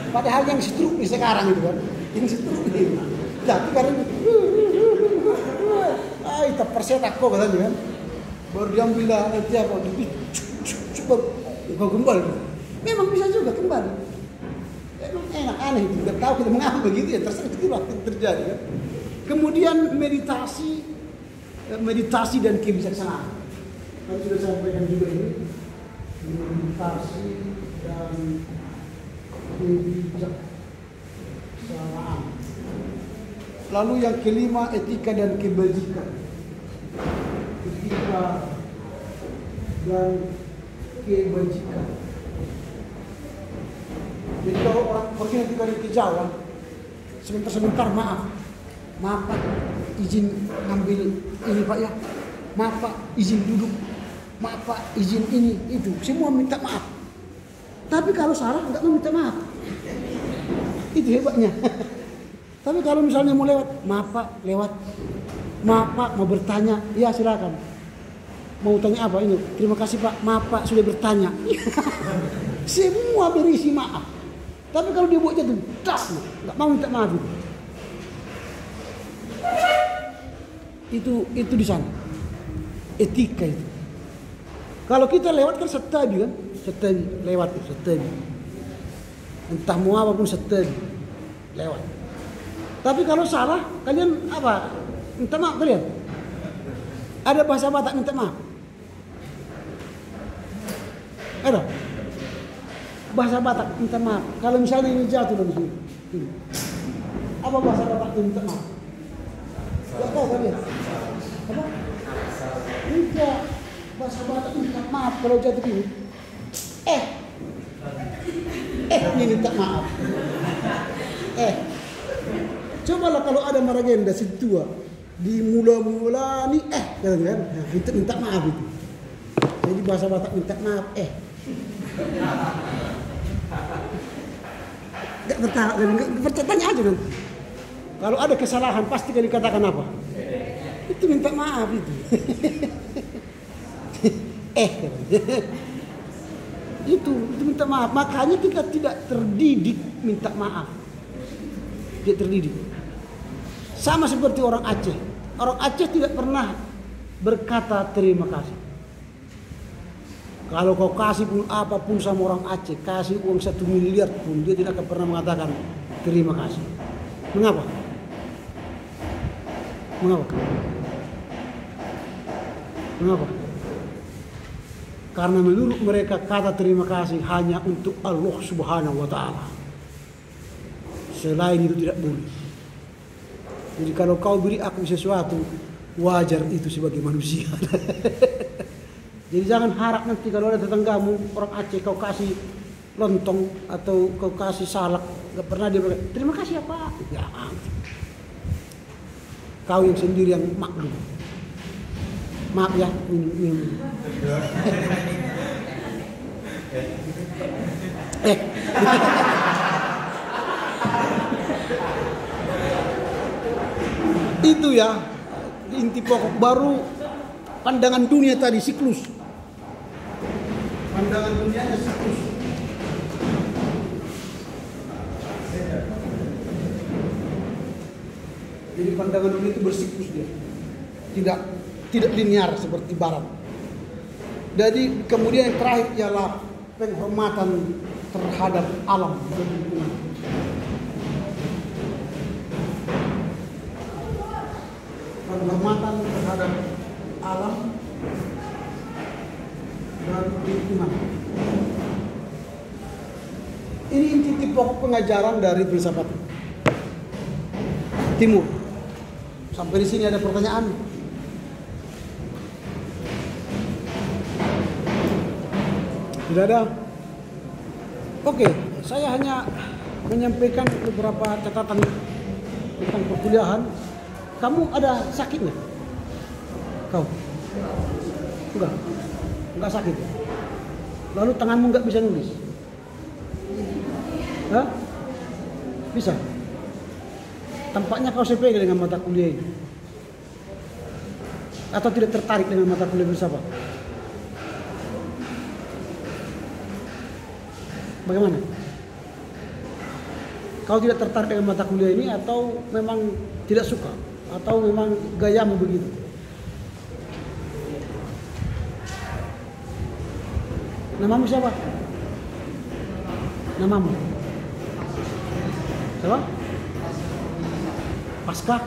Padahal yang setruk nih sekarang itu kan, yang setruk nih. Tapi karena tampar setan kau katanya kan, baru diambil lah nanti apa, kau kembali. Memang bisa juga kembali. Emang enak aneh itu, tidak tahu kita mengapa begitu ya, terserah itu waktu terjadi kan. Kemudian meditasi dan kebijaksanaan. Tadi sudah saya sampaikan juga ini, meditasi dan kebijaksanaan. Lalu yang kelima, etika dan kebajikan. Etika dan kebajikan. Jadi kalau orang pergi nanti ke Jawa, sebentar maaf Pak, izin ngambil ini Pak ya, maaf Pak, izin duduk, maaf Pak, izin ini itu, semua minta maaf. Tapi kalau salah nggak mau minta maaf, itu hebatnya. Tapi kalau misalnya mau lewat, maaf Pak, lewat, maaf Pak, mau bertanya, ya silakan. Mau tanya apa ini? Terima kasih Pak, maaf Pak sudah bertanya. Semua berisi maaf. Tapi kalau dia buat jatuh, nggak mau minta maaf itu di sana. Etika itu. Kalau kita lewat kan setabi kan, setabi lewat setabi. Entah mau apapun setabi lewat. Tapi kalau salah, kalian apa? Minta maaf kalian. Ada bahasa Batak minta maaf. Ada. Bahasa Batak minta maaf. Kalau misalnya ini jatuh dari sini. Apa bahasa Batak minta maaf? Gak tahu kalian? Apa? Enggak. Bahasa Batak minta maaf kalau jatuh gini. Ini minta maaf. Cobalah kalau ada maragenda situa di mula-mula nih kan? Minta maaf itu. Jadi bahasa Batak minta maaf Gak bertahan, percaya aja kan. Kalau ada kesalahan pasti kali katakan apa? Itu minta maaf itu. Itu minta maaf. Makanya kita tidak terdidik minta maaf. Tidak terdidik. Sama seperti orang Aceh. Orang Aceh tidak pernah berkata terima kasih. Kalau kau kasih pun apapun sama orang Aceh, kasih uang 1 miliar pun, dia tidak akan pernah mengatakan terima kasih. Mengapa? Karena menurut mereka kata terima kasih hanya untuk Allah Subhanahu wa Ta'ala. Selain itu tidak boleh. Jadi kalau kau beri aku sesuatu, wajar itu sebagai manusia. Jadi jangan harap nanti kalau ada tetanggamu orang Aceh kau kasih lontong atau kau kasih salak, gak pernah dia berkata terima kasih apa? Ya, kau yang sendiri yang maklum. Maaf ya, minum. Itu ya inti pokok. Baru pandangan dunia tadi siklus. Pandangan dunianya siklus. Jadi pandangan dunia itu bersiklus dia. Tidak linear seperti barat. Jadi kemudian yang terakhir ialah penghormatan terhadap alam dan lingkungan. Penghormatan terhadap alam dan lingkungan. Ini inti pokok pengajaran dari filsafat Timur. Sampai di sini ada pertanyaan? Tidak ada? Oke, saya hanya menyampaikan beberapa catatan tentang perkuliahan. Kamu ada sakit nggak? Kau? Enggak sakit. Lalu tanganmu nggak bisa nulis? Hah? Bisa? Tampaknya kau sepele dengan mata kuliah ini. Atau tidak tertarik dengan mata kuliah filsafat? Bagaimana? Kau tidak tertarik dengan mata kuliah ini atau memang tidak suka? Atau memang gayamu begitu? Namamu siapa? Namamu? Siapa? Pasca?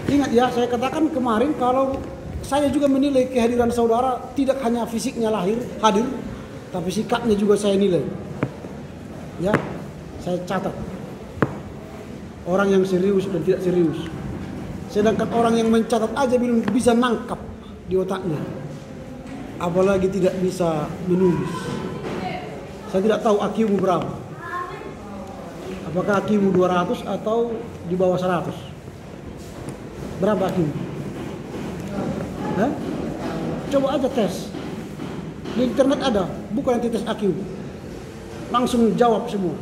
Ingat ya, saya katakan kemarin kalau saya juga menilai kehadiran saudara tidak hanya fisiknya hadir, tapi sikapnya juga saya nilai. Ya, saya catat. Orang yang serius dan tidak serius. Sedangkan orang yang mencatat aja belum bisa nangkap di otaknya. Apalagi tidak bisa menulis. Saya tidak tahu IQ-mu berapa. Apakah IQ-mu 200 atau di bawah 100? Berapa IQ-mu? Hah? Coba aja tes. Di internet ada, bukan nanti tes IQ. Langsung jawab semua.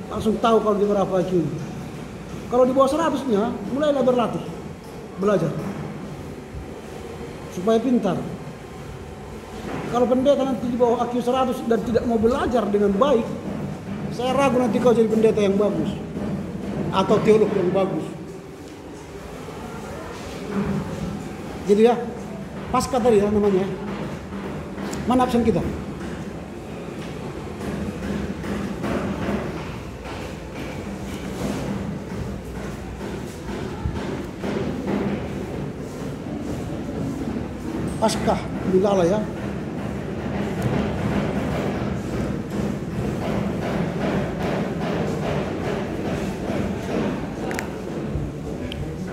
Langsung tahu kalau di berapa IQ. Kalau di bawah 100-nya, mulailah berlatih. Belajar. Supaya pintar. Kalau pendeta nanti di bawah IQ 100 dan tidak mau belajar dengan baik, saya ragu nanti kau jadi pendeta yang bagus. Atau teolog yang bagus. Jadi ya, Pasca tadi ya namanya. Mana absen kita? Pasca, Bilala ya.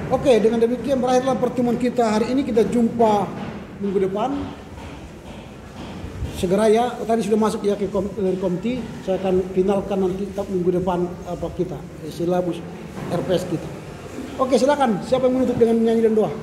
Oke, dengan demikian berakhirlah pertemuan kita hari ini. Kita jumpa minggu depan. Segera ya, tadi sudah masuk ya ke komti. Saya akan finalkan nanti minggu depan apa kita, silabus RPS kita. Oke, silakan. Siapa yang menutup dengan nyanyi dan doa?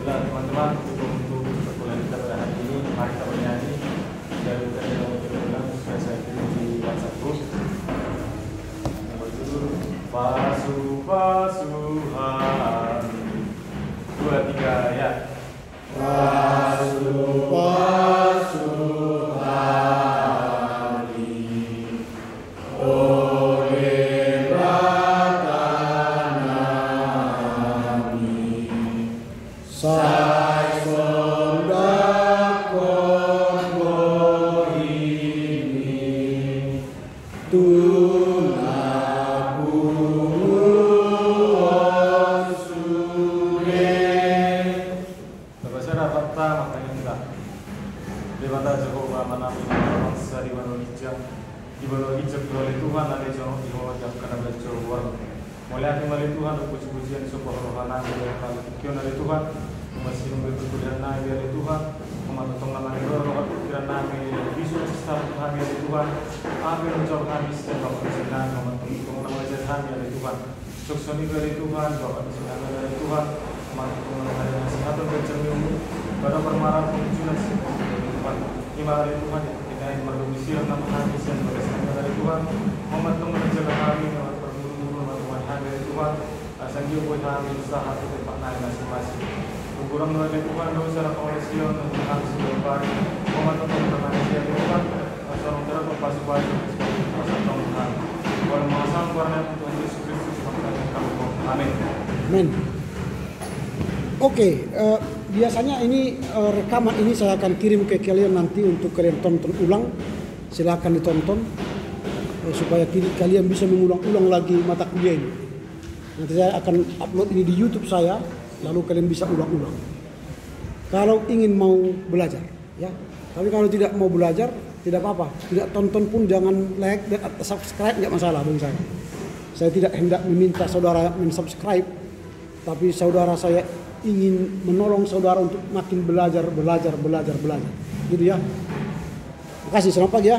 Teman-teman, untuk perkuliahan kita pada hari ini, mari kita bernyanyi dan bukan dalam ulang supaya saya kirim di WhatsApp group yang berjudul Pasuhani. 2, 3 ya. Kematotong nama Nero, Rokat pikiran kami, bisu sistem kami dari Tuhan, kami menjauh kami setiap waktu senang, kematotong nama ajar kami dari Tuhan, suksoni dari Tuhan, Bapak senang dari Tuhan, kematotong nama dari kesehatan bercermin, pada permarah pengunculan dari Tuhan, lima dari Tuhan, ketika yang berdomisili nama kami setiap waktu dari Tuhan, kematotong menjaga kami, kematotong berburu-buru nama Tuhan dari Tuhan, asal dia buat kami usaha untuk tempat naik masing-masing. Kurang dari Tuhan dosa pengelesian untuk kami sebagai pematang manusia Tuhan asal untuk berpasu baju asal Tuhan kalau mengasal karena Tuhan Yesus Kristus kami amin. Amin. Oke, biasanya ini rekaman ini saya akan kirim ke kalian nanti untuk kalian tonton ulang. Silakan ditonton supaya kalian bisa mengulang-ulang lagi mata kuliah ini. Nanti saya akan upload ini di YouTube saya. Lalu kalian bisa ulang-ulang. Kalau ingin mau belajar, ya. Tapi kalau tidak mau belajar, tidak apa-apa. Tidak tonton pun jangan like dan subscribe, nggak masalah bagi saya. Saya tidak hendak meminta saudara mensubscribe, tapi saudara saya ingin menolong saudara untuk makin belajar. Gitu ya. Terima kasih. Selamat pagi ya.